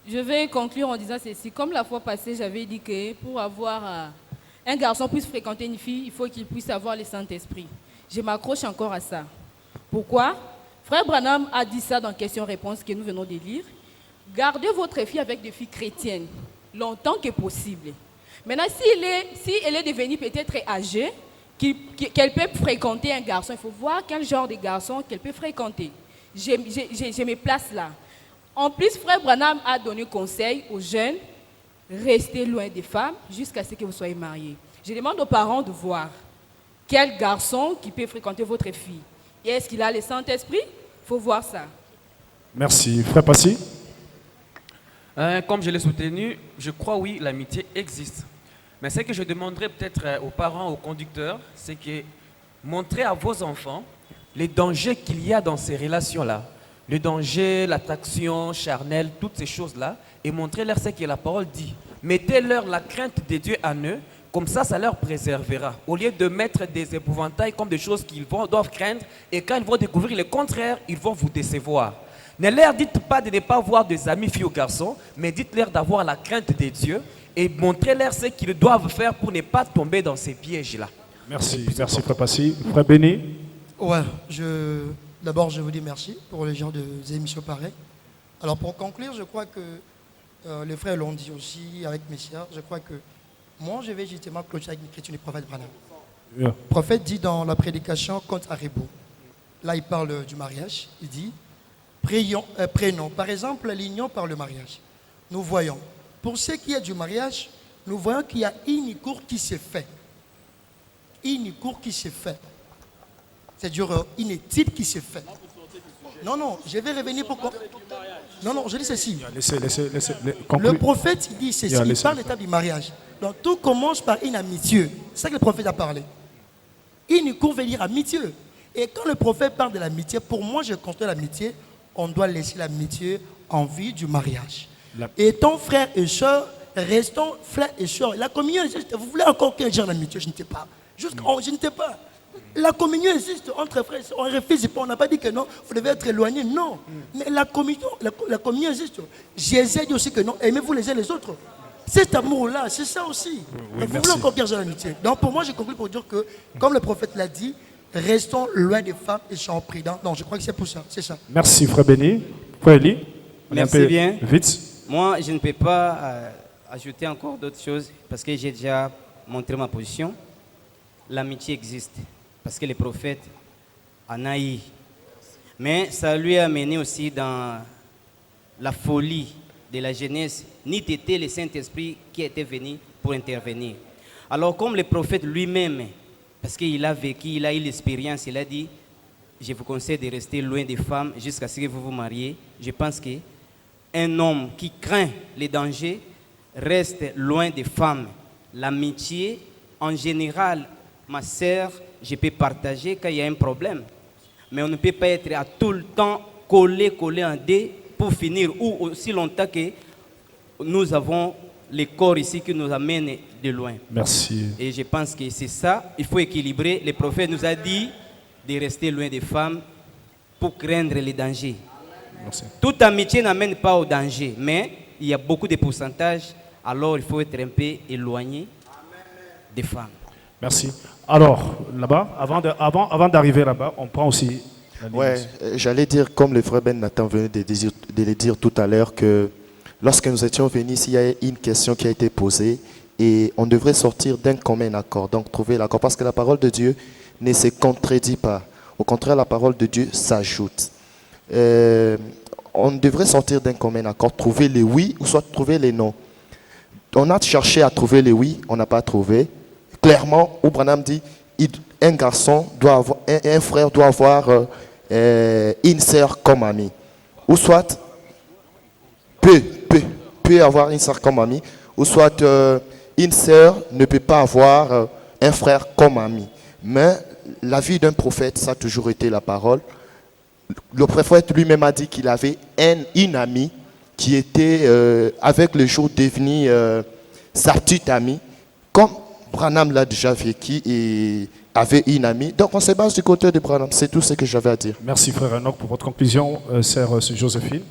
je vais conclure en disant ceci. Comme la fois passée, j'avais dit que pour avoir un garçon puisse fréquenter une fille, il faut qu'il puisse avoir le Saint-Esprit. Je m'accroche encore à ça. Pourquoi? Frère Branham a dit ça dans question-réponse que nous venons de lire. Gardez votre fille avec des filles chrétiennes, longtemps que possible. Maintenant, si elle est devenue peut-être âgée, qu'elle peut fréquenter un garçon, il faut voir quel genre de garçon qu'elle peut fréquenter. Je me place là. En plus, Frère Branham a donné conseil aux jeunes, restez loin des femmes jusqu'à ce que vous soyez mariés. Je demande aux parents de voir quel garçon qui peut fréquenter votre fille. Et est-ce qu'il a le Saint-Esprit? Il faut voir ça. Merci. Frère Passy? Comme je l'ai soutenu, je crois oui, l'amitié existe. Mais ce que je demanderais peut-être aux parents, aux conducteurs, c'est que montrez à vos enfants les dangers qu'il y a dans ces relations-là. Le danger, l'attraction charnelle, toutes ces choses-là, et montrez-leur ce que la parole dit. Mettez-leur la crainte de Dieu en eux, comme ça leur préservera. Au lieu de mettre des épouvantails comme des choses qu'ils doivent craindre, et quand ils vont découvrir le contraire, ils vont vous décevoir. Ne leur dites pas de ne pas avoir des amis filles ou garçons, mais dites-leur d'avoir la crainte de Dieu et montrez-leur ce qu'ils doivent faire pour ne pas tomber dans ces pièges-là. Merci, merci Frère Passy. Frère Béni? Ouais, d'abord je vous dis merci pour les gens des émissions pareilles. Alors pour conclure, je crois que les frères l'ont dit aussi avec mes sœurs, je crois que moi je vais justement clôturer avec l'écriture du prophète Branham. Le prophète dit dans la prédication contre Aribo, là il parle du mariage, il dit prenons par exemple l'union par le mariage. Nous voyons, pour ce qui est du mariage, nous voyons qu'il y a une cour qui s'est faite. Une cour qui s'est faite. C'est-à-dire une étude qui s'est faite. Non, je vais revenir pour... Non, je dis ceci. Laissez le prophète dit ceci, il parle de l'étape du mariage. Donc tout commence par une amitié. C'est ça que le prophète a parlé. Une cour veut dire amitié. Et quand le prophète parle de l'amitié, pour moi je construis l'amitié, on doit laisser l'amitié en vue du mariage. Étant frères et sœurs, restons frères et sœurs. La communion existe. Vous voulez encore quel genre d'amitié? Je ne sais pas. Je ne sais pas. La communion existe entre frères et sœurs. On ne refuse pas. On n'a pas dit que non, vous devez être éloignés. Non. Mais la communion existe. Jésus dit aussi que non. Aimez-vous les uns les autres. Cet amour-là, c'est ça aussi. Oui, vous voulez encore quel genre d'amitié? Donc pour moi, j'ai conclu pour dire que, comme le prophète l'a dit, restons loin des femmes et soyons prudents. Non, je crois que c'est pour ça. C'est ça. Merci, Frère Béni. Frère Eli? Merci bien. Vite. Moi, je ne peux pas ajouter encore d'autres choses parce que j'ai déjà montré ma position. L'amitié existe parce que le prophète en a eu. Mais ça lui a mené aussi dans la folie de la jeunesse. Ni était le Saint-Esprit qui était venu pour intervenir. Alors comme le prophète lui-même, parce qu'il a vécu, il a eu l'expérience, il a dit, je vous conseille de rester loin des femmes jusqu'à ce que vous vous mariez. Je pense qu'un homme qui craint les dangers reste loin des femmes. L'amitié, en général, ma sœur, je peux partager quand il y a un problème. Mais on ne peut pas être à tout le temps collé en deux pour finir, ou aussi longtemps que nous avons les corps ici qui nous amènent de loin. Merci. Et je pense que c'est ça, il faut équilibrer. Le prophète nous a dit de rester loin des femmes pour craindre les dangers. Merci. Toute amitié n'amène pas au danger, mais il y a beaucoup de pourcentages, alors il faut être un peu éloigné des femmes. Merci. Alors, là-bas, avant d'arriver là-bas, on prend aussi... J'allais dire, comme le frère Ben Nathan venait de le dire tout à l'heure, que lorsque nous étions venus, il y a une question qui a été posée et on devrait sortir d'un commun accord, donc trouver l'accord, parce que la parole de Dieu ne se contredit pas. Au contraire, la parole de Dieu s'ajoute. On devrait sortir d'un commun accord, trouver les oui ou soit trouver les non. On a cherché à trouver les oui, on n'a pas trouvé. Clairement, où Branham dit, un garçon doit avoir, un frère doit avoir une sœur comme amie. Ou soit, peut avoir une sœur comme amie. Ou soit, une sœur ne peut pas avoir un frère comme ami. Mais la vie d'un prophète, ça a toujours été la parole. Le prophète lui-même a dit qu'il avait une amie qui était, avec le jour, devenue sa petite amie. Comme Branham l'a déjà vécu et avait une amie. Donc on se base du côté de Branham. C'est tout ce que j'avais à dire. Merci frère Enoch pour votre conclusion. Sœur Joséphine.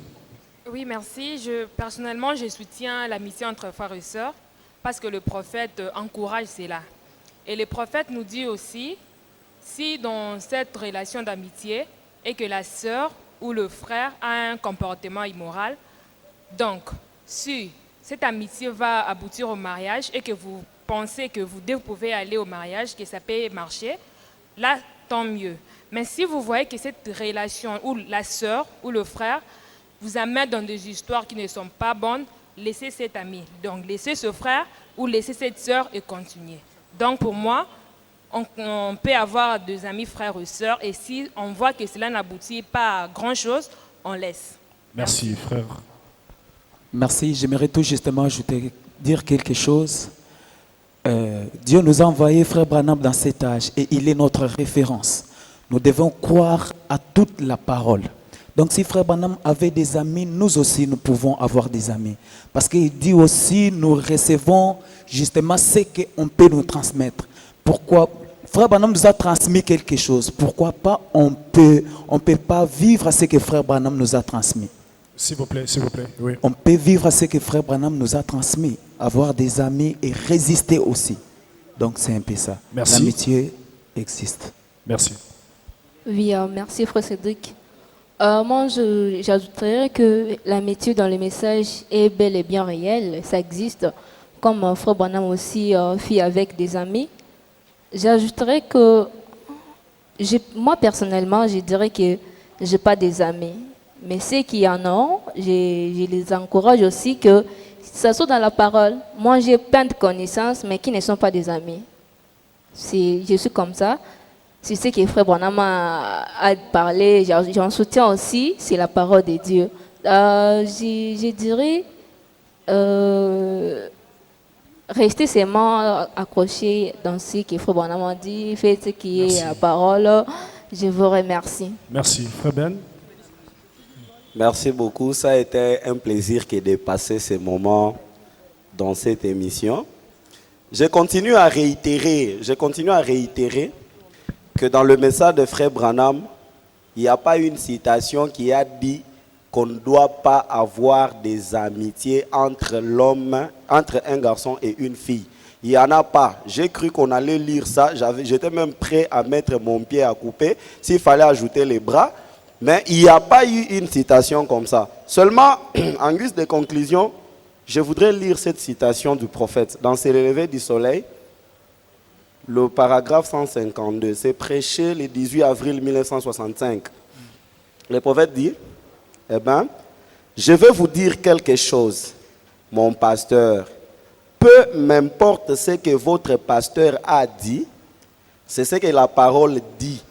Oui, merci. Personnellement, je soutiens l'amitié entre frères et sœurs parce que le prophète encourage cela. Et le prophète nous dit aussi si dans cette relation d'amitié et que la sœur ou le frère a un comportement immoral, donc si cette amitié va aboutir au mariage et que vous pensez que vous pouvez aller au mariage, que ça peut marcher, là, tant mieux. Mais si vous voyez que cette relation où la sœur ou le frère vous amène dans des histoires qui ne sont pas bonnes, laissez cet ami. Donc, laissez ce frère ou laissez cette sœur et continuez. Donc, pour moi, on peut avoir des amis frères ou sœurs et si on voit que cela n'aboutit pas à grand-chose, on laisse. Merci, frère. Merci. J'aimerais tout justement dire quelque chose. Dieu nous a envoyé Frère Branham dans cet âge et il est notre référence. Nous devons croire à toute la parole. Donc si Frère Branham avait des amis, nous aussi nous pouvons avoir des amis. Parce qu'il dit aussi, nous recevons justement ce qu'on peut nous transmettre. Pourquoi Frère Branham nous a transmis quelque chose. Pourquoi pas on peut pas vivre à ce que Frère Branham nous a transmis. S'il vous plaît, oui. On peut vivre à ce que Frère Branham nous a transmis, avoir des amis et résister aussi. Donc c'est un peu ça. Merci. L'amitié existe. Merci. Oui, merci Frère Cédric. Moi, j'ajouterais que l'amitié dans les messages est bel et bien réelle. Ça existe, comme Frère Branham aussi fit avec des amis. J'ajouterais que moi personnellement, je dirais que je n'ai pas des amis. Mais ceux qui en ont, je les encourage aussi que ça soit dans la parole. Moi, j'ai plein de connaissances, mais qui ne sont pas des amis. Je suis comme ça. C'est ce que Frère Branham a parlé. J'en soutiens aussi. C'est la parole de Dieu. Je dirais, restez seulement accrochés dans ce que Frère Branham a dit. Faites ce qui est la parole. Je vous remercie. Merci. Frère Ben. Merci beaucoup. Ça a été un plaisir de passer ces moments dans cette émission. Je continue à réitérer que dans le message de Frère Branham, il n'y a pas une citation qui a dit qu'on ne doit pas avoir des amitiés entre un garçon et une fille. Il n'y en a pas. J'ai cru qu'on allait lire ça. J'étais même prêt à mettre mon pied à couper s'il fallait ajouter les bras. Mais il n'y a pas eu une citation comme ça. Seulement, en guise de conclusion, je voudrais lire cette citation du prophète. Dans ses levées du soleil, le paragraphe 152, c'est prêché le 18 avril 1965. Le prophète dit, je veux vous dire quelque chose, mon pasteur. Peu m'importe ce que votre pasteur a dit, c'est ce que la parole dit.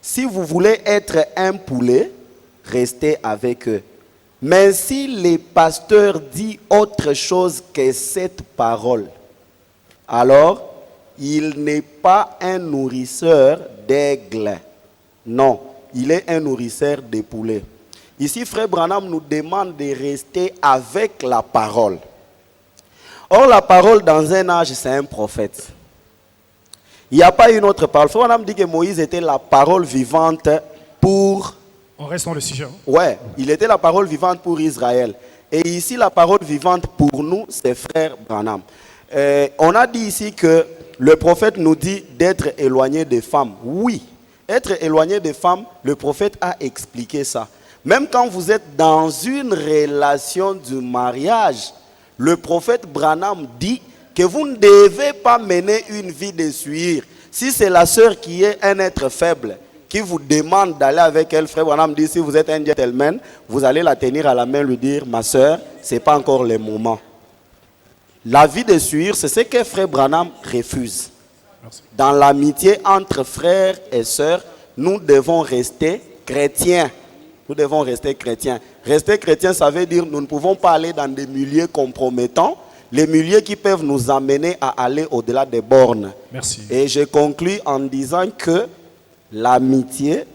Si vous voulez être un poulet, restez avec eux. Mais si le pasteur dit autre chose que cette parole, alors il n'est pas un nourrisseur d'aigle. Non, il est un nourrisseur de poulets. Ici, Frère Branham nous demande de rester avec la parole. Or, la parole dans un âge, c'est un prophète. Il n'y a pas une autre parole. Frère Branham dit que Moïse était la parole vivante pour... On reste dans le sujet. Ouais, il était la parole vivante pour Israël. Et ici, la parole vivante pour nous, c'est Frère Branham. On a dit ici que le prophète nous dit d'être éloigné des femmes. Oui, être éloigné des femmes, le prophète a expliqué ça. Même quand vous êtes dans une relation du mariage, le prophète Branham dit que vous ne devez pas mener une vie de suivre. Si c'est la sœur qui est un être faible, qui vous demande d'aller avec elle, Frère Branham dit, si vous êtes un gentleman, vous allez la tenir à la main, lui dire, ma sœur, ce n'est pas encore le moment. La vie de suivre, c'est ce que Frère Branham refuse. Merci. Dans l'amitié entre frères et sœurs, nous devons rester chrétiens. Nous devons rester chrétiens. Rester chrétien, ça veut dire nous ne pouvons pas aller dans des milieux compromettants, les milieux qui peuvent nous amener à aller au-delà des bornes. Merci. Et je conclus en disant que l'amitié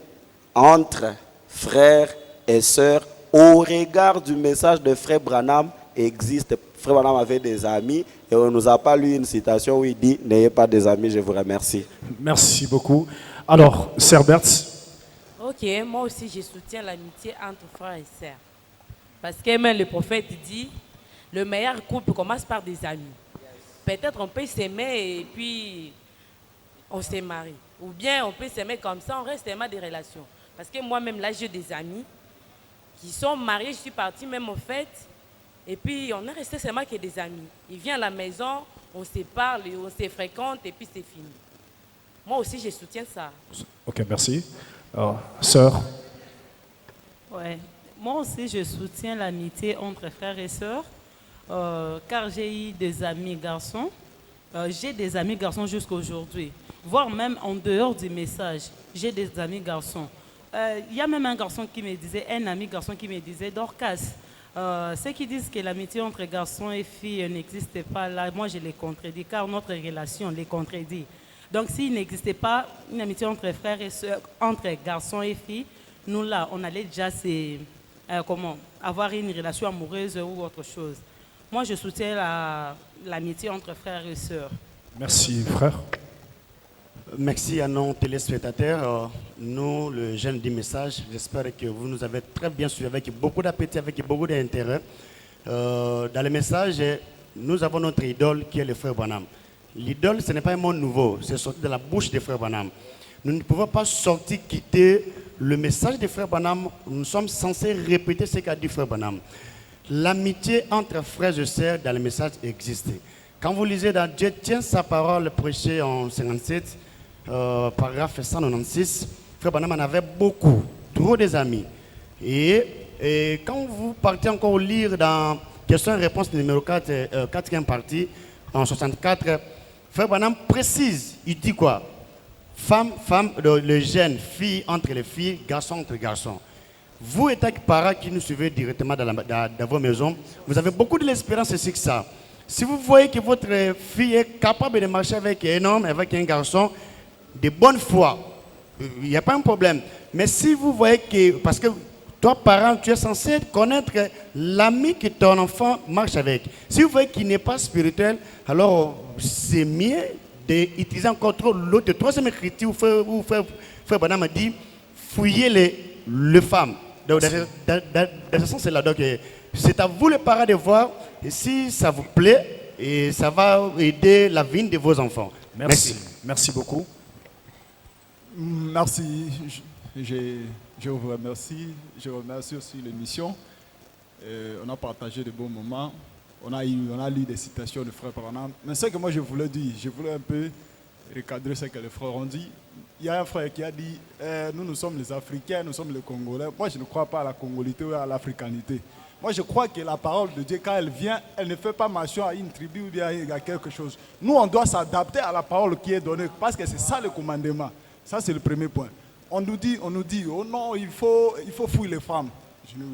entre frères et sœurs, au regard du message de Frère Branham, existe. Frère Branham avait des amis et on ne nous a pas lu une citation où il dit « N'ayez pas des amis, je vous remercie ». Merci beaucoup. Alors, Sœur Berthe. Ok, moi aussi je soutiens l'amitié entre frères et sœurs. Parce que même le prophète dit, le meilleur couple commence par des amis. Peut-être on peut s'aimer et puis on se marie. Ou bien on peut s'aimer comme ça, on reste aimant des relations. Parce que moi-même, là, j'ai des amis qui sont mariés, je suis partie même en fête, et puis on est resté seulement que des amis. Ils viennent à la maison, on se parle, on se fréquente, et puis c'est fini. Moi aussi, je soutiens ça. Ok, merci. Sœur. Ouais. Moi aussi, je soutiens l'amitié entre frères et sœurs, car j'ai eu des amis garçons. J'ai des amis garçons jusqu'à aujourd'hui, voire même en dehors du message, j'ai des amis garçons. Il y a même un garçon qui me disait, un ami garçon qui me disait, Dorcas, ceux qui disent que l'amitié entre garçons et filles n'existe pas là, moi je les contredis, car notre relation les contredit. Donc s'il n'existait pas une amitié entre frères et sœurs, entre garçons et filles, nous là, on allait déjà avoir une relation amoureuse ou autre chose. Moi je soutiens l'amitié entre frères et sœurs. Merci, frère. Merci à nos téléspectateurs. Nous, le jeune du message, j'espère que vous nous avez très bien suivis avec beaucoup d'appétit, avec beaucoup d'intérêt. Dans le message, nous avons notre idole qui est le frère Branham. L'idole, ce n'est pas un mot nouveau, c'est sorti de la bouche des frères Branham. Nous ne pouvons pas sortir, quitter le message des frères Branham. Nous sommes censés répéter ce qu'a dit frère Branham. L'amitié entre frères et sœurs dans le message existe. Quand vous lisez dans Dieu tient sa parole prêchée en 57, paragraphe 196, frère Branham en avait beaucoup, trop des amis. Et quand vous partez encore lire dans question-réponse numéro 4, quatrième partie, en 64, frère Branham précise, il dit quoi? Femme, le jeune, fille entre les filles, garçon entre garçons. Vous, étant parents qui nous suivez directement dans vos maisons, vous avez beaucoup de l'espérance sur ça. Si vous voyez que votre fille est capable de marcher avec un homme, avec un garçon, de bonne foi, il n'y a pas un problème. Mais si vous voyez que, parce que toi, parent, tu es censé connaître l'ami que ton enfant marche avec. Si vous voyez qu'il n'est pas spirituel, alors c'est mieux d'utiliser encore trop l'autre troisième écriture où frère Branham a dit fouillez les femmes. Donc, dans ce sens, c'est là. Donc, c'est à vous les parents de voir si ça vous plaît et ça va aider la vie de vos enfants. Merci. Merci beaucoup. Merci. Je vous remercie. Je remercie aussi l'émission. On a partagé de bons moments. On a lu des citations de frère Branham. Mais ce que moi je voulais dire, je voulais un peu recadrer ce que les frères ont dit. Il y a un frère qui a dit nous sommes les Africains, nous sommes les Congolais. Moi, je ne crois pas à la congolité ou à l'africanité. Moi, je crois que la parole de Dieu, quand elle vient, elle ne fait pas mention à une tribu ou bien à quelque chose. Nous, on doit s'adapter à la parole qui est donnée parce que c'est ça le commandement. Ça, c'est le premier point. On nous dit, oh non, il faut fouiller les femmes.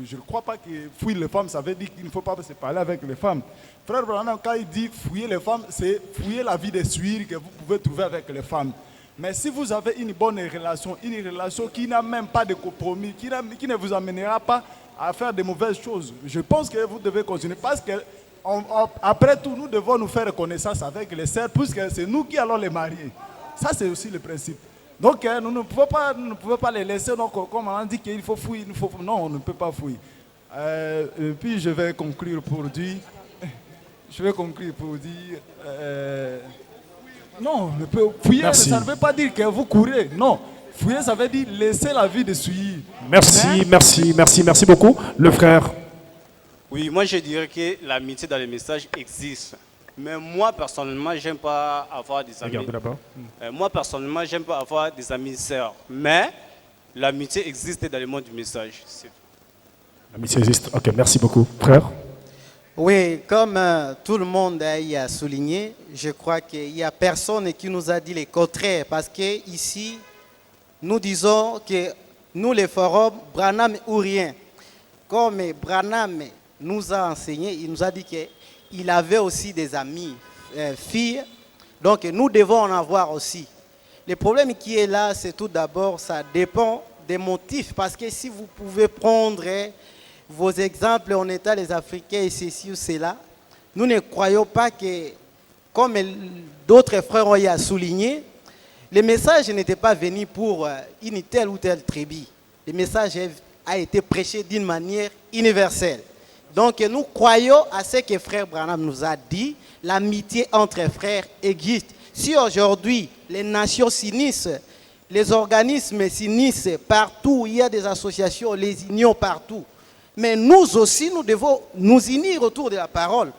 Je ne crois pas que fouiller les femmes, ça veut dire qu'il ne faut pas se parler avec les femmes. Frère Branham, quand il dit fouiller les femmes, c'est fouiller la vie des souillures que vous pouvez trouver avec les femmes. Mais si vous avez une bonne relation, une relation qui n'a même pas de compromis, qui ne vous amènera pas à faire de mauvaises choses, je pense que vous devez continuer. Parce que après tout, nous devons nous faire connaissance avec les sœurs, puisque c'est nous qui allons les marier. Ça, c'est aussi le principe. Donc, nous ne pouvons pas les laisser. Donc, comme on dit qu'il faut fouiller, non, on ne peut pas fouiller. Et puis, je vais conclure pour dire... non, fouiller, merci. Ça ne veut pas dire que vous courez. Non, fouiller, ça veut dire laisser la vie de souiller. Merci beaucoup. Le frère. Oui, moi je dirais que l'amitié dans les messages existe. Mais moi, personnellement, j'aime pas avoir des amis. Regardez là-bas. Moi, personnellement, j'aime pas avoir des amis sœurs. Mais l'amitié existe dans le monde du message. L'amitié existe. Ok, merci beaucoup. Frère. Oui, comme tout le monde a souligné, je crois qu'il n'y a personne qui nous a dit le contraire. Parce qu'ici, nous disons que nous, les forums, Branham ou rien. Comme Branham nous a enseigné, il nous a dit qu'il avait aussi des amis filles. Donc, nous devons en avoir aussi. Le problème qui est là, c'est tout d'abord, ça dépend des motifs. Parce que si vous pouvez prendre vos exemples en état les Africains et ceci ou cela, nous ne croyons pas que, comme d'autres frères ont souligné, le message n'était pas venu pour une telle ou telle tribu. Le message a été prêché d'une manière universelle. Donc nous croyons à ce que frère Branham nous a dit, l'amitié entre frères existe. Si aujourd'hui les nations s'unissent les organismes s'unissent partout, il y a des associations, les unions partout. Mais nous aussi, nous devons nous unir autour de la parole.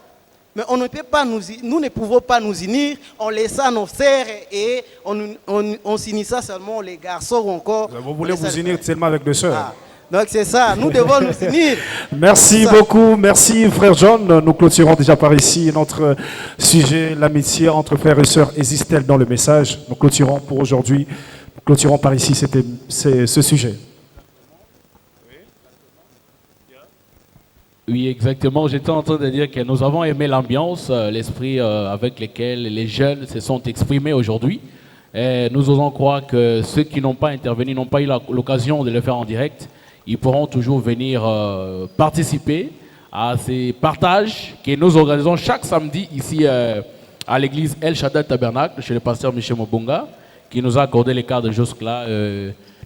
Mais on ne peut pas nous ne pouvons pas nous unir en laissant nos sœurs et on s'unissant seulement les garçons ou encore. Vous voulez vous unir seulement avec les sœurs. Donc c'est ça, nous devons nous unir. Merci beaucoup, merci frère John. Nous clôturons déjà par ici notre sujet, l'amitié entre frères et sœurs existe-t-elle dans le message. Nous clôturons pour aujourd'hui, nous clôturons par ici ce sujet. Oui, exactement. J'étais en train de dire que nous avons aimé l'ambiance, l'esprit avec lequel les jeunes se sont exprimés aujourd'hui. Et nous osons croire que ceux qui n'ont pas intervenu, n'ont pas eu l'occasion de le faire en direct, ils pourront toujours venir participer à ces partages que nous organisons chaque samedi ici à l'église El Shaddai Tabernacle, chez le pasteur Michel Mobunga, qui nous a accordé les cartes de jusque-là.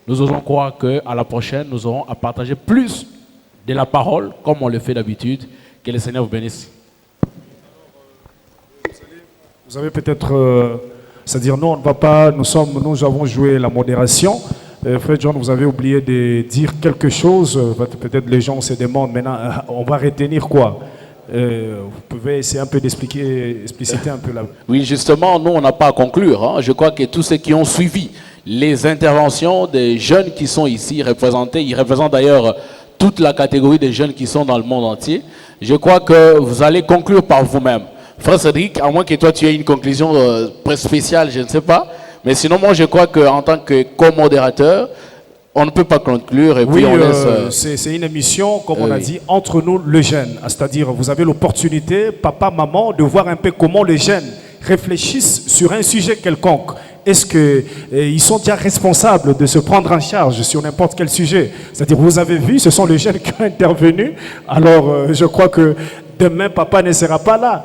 Nous osons croire qu'à la prochaine, nous aurons à partager plus de la parole, comme on le fait d'habitude. Que le Seigneur vous bénisse. Vous avez peut-être, c'est-à-dire nous, on ne va pas, nous avons joué la modération. Frère John, vous avez oublié de dire quelque chose. Peut-être les gens se demandent maintenant, on va retenir quoi? Vous pouvez essayer un peu expliciter un peu là. Oui, justement, nous, on n'a pas à conclure. Hein. Je crois que tous ceux qui ont suivi les interventions des jeunes qui sont ici représentés, ils représentent d'ailleurs toute la catégorie des jeunes qui sont dans le monde entier. Je crois que vous allez conclure par vous-même. Frère Cédric, à moins que toi tu aies une conclusion spéciale, je ne sais pas. Mais sinon, moi je crois qu'en tant que co-modérateur, on ne peut pas conclure. Et puis on laisse, c'est une émission, comme on a dit, entre nous les jeunes. C'est-à-dire, vous avez l'opportunité, papa, maman, de voir un peu comment les jeunes réfléchissent sur un sujet quelconque. Est-ce qu'ils sont déjà responsables de se prendre en charge sur n'importe quel sujet? C'est-à-dire, vous avez vu, ce sont les jeunes qui ont intervenu. Alors, je crois que demain, papa ne sera pas là.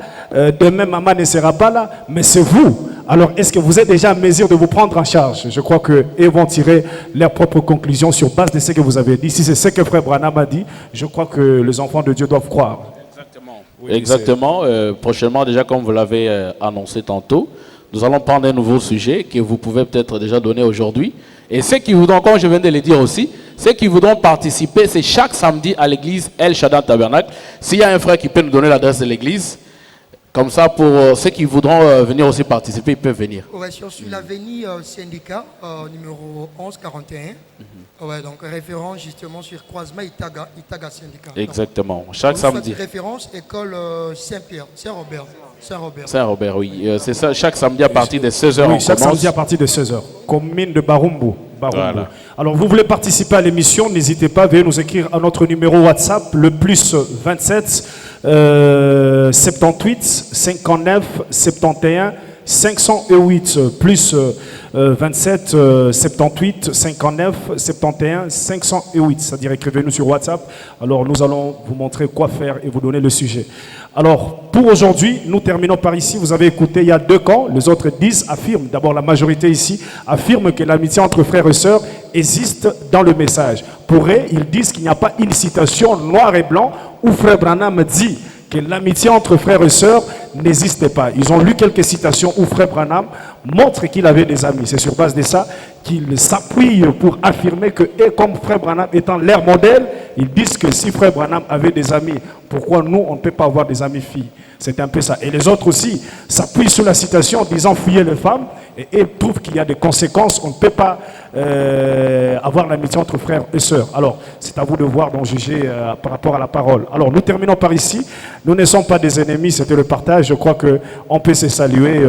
Demain, maman ne sera pas là. Mais c'est vous. Alors, est-ce que vous êtes déjà en mesure de vous prendre en charge? Je crois qu'eux vont tirer leurs propres conclusions sur base de ce que vous avez dit. Si c'est ce que frère Branham a dit, je crois que les enfants de Dieu doivent croire. Exactement. Oui, exactement. Prochainement, déjà, comme vous l'avez annoncé tantôt, nous allons prendre un nouveau sujet que vous pouvez peut-être déjà donner aujourd'hui. Et ceux qui voudront, comme je viens de le dire aussi, ceux qui voudront participer, c'est chaque samedi à l'église El Shaddai Tabernacle. S'il y a un frère qui peut nous donner l'adresse de l'église, comme ça, pour ceux qui voudront venir aussi participer, ils peuvent venir. Ouais, sur l'avenue Syndicat, numéro 1141. Ouais, donc référence justement sur croisement Itaga Syndicat. Exactement. Chaque samedi. Référence école Saint-Pierre, Saint-Robert. Saint-Robert, oui. C'est ça, chaque samedi à partir de 16h. Oui, chaque samedi à partir de 16h. Commune de Barumbu. Voilà. Alors, vous voulez participer à l'émission, n'hésitez pas, veuillez nous écrire à notre numéro WhatsApp, le plus 27 78 59 71 508 plus 27 78 59 71 508, c'est-à-dire écrivez-nous sur WhatsApp. Alors nous allons vous montrer quoi faire et vous donner le sujet. Alors pour aujourd'hui, nous terminons par ici. Vous avez écouté, il y a deux camps. Les autres disent, affirment, d'abord la majorité ici, affirme que l'amitié entre frères et sœurs existe dans le message. Pour eux, ils disent qu'il n'y a pas une citation noir et blanc où frère Branham dit que l'amitié entre frères et sœurs n'existait pas. Ils ont lu quelques citations où frère Branham montre qu'il avait des amis. C'est sur base de ça qu'ils s'appuient pour affirmer que, et comme frère Branham étant leur modèle, ils disent que si frère Branham avait des amis, pourquoi nous, on ne peut pas avoir des amis filles? C'est un peu ça. Et les autres aussi s'appuient sur la citation en disant fuyez les femmes et trouvent qu'il y a des conséquences. On ne peut pas avoir l'amitié entre frères et sœurs. Alors, c'est à vous de voir, d'en juger par rapport à la parole. Alors, nous terminons par ici. Nous ne sommes pas des ennemis, c'était le partage. Je crois qu'on peut se saluer,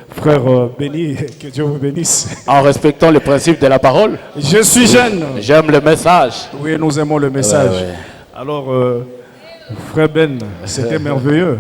frère béni, que Dieu vous bénisse. En respectant le principe de la parole. Je suis jeune. J'aime le message. Oui, nous aimons le message. Ouais. Alors, frère Ben, c'était merveilleux.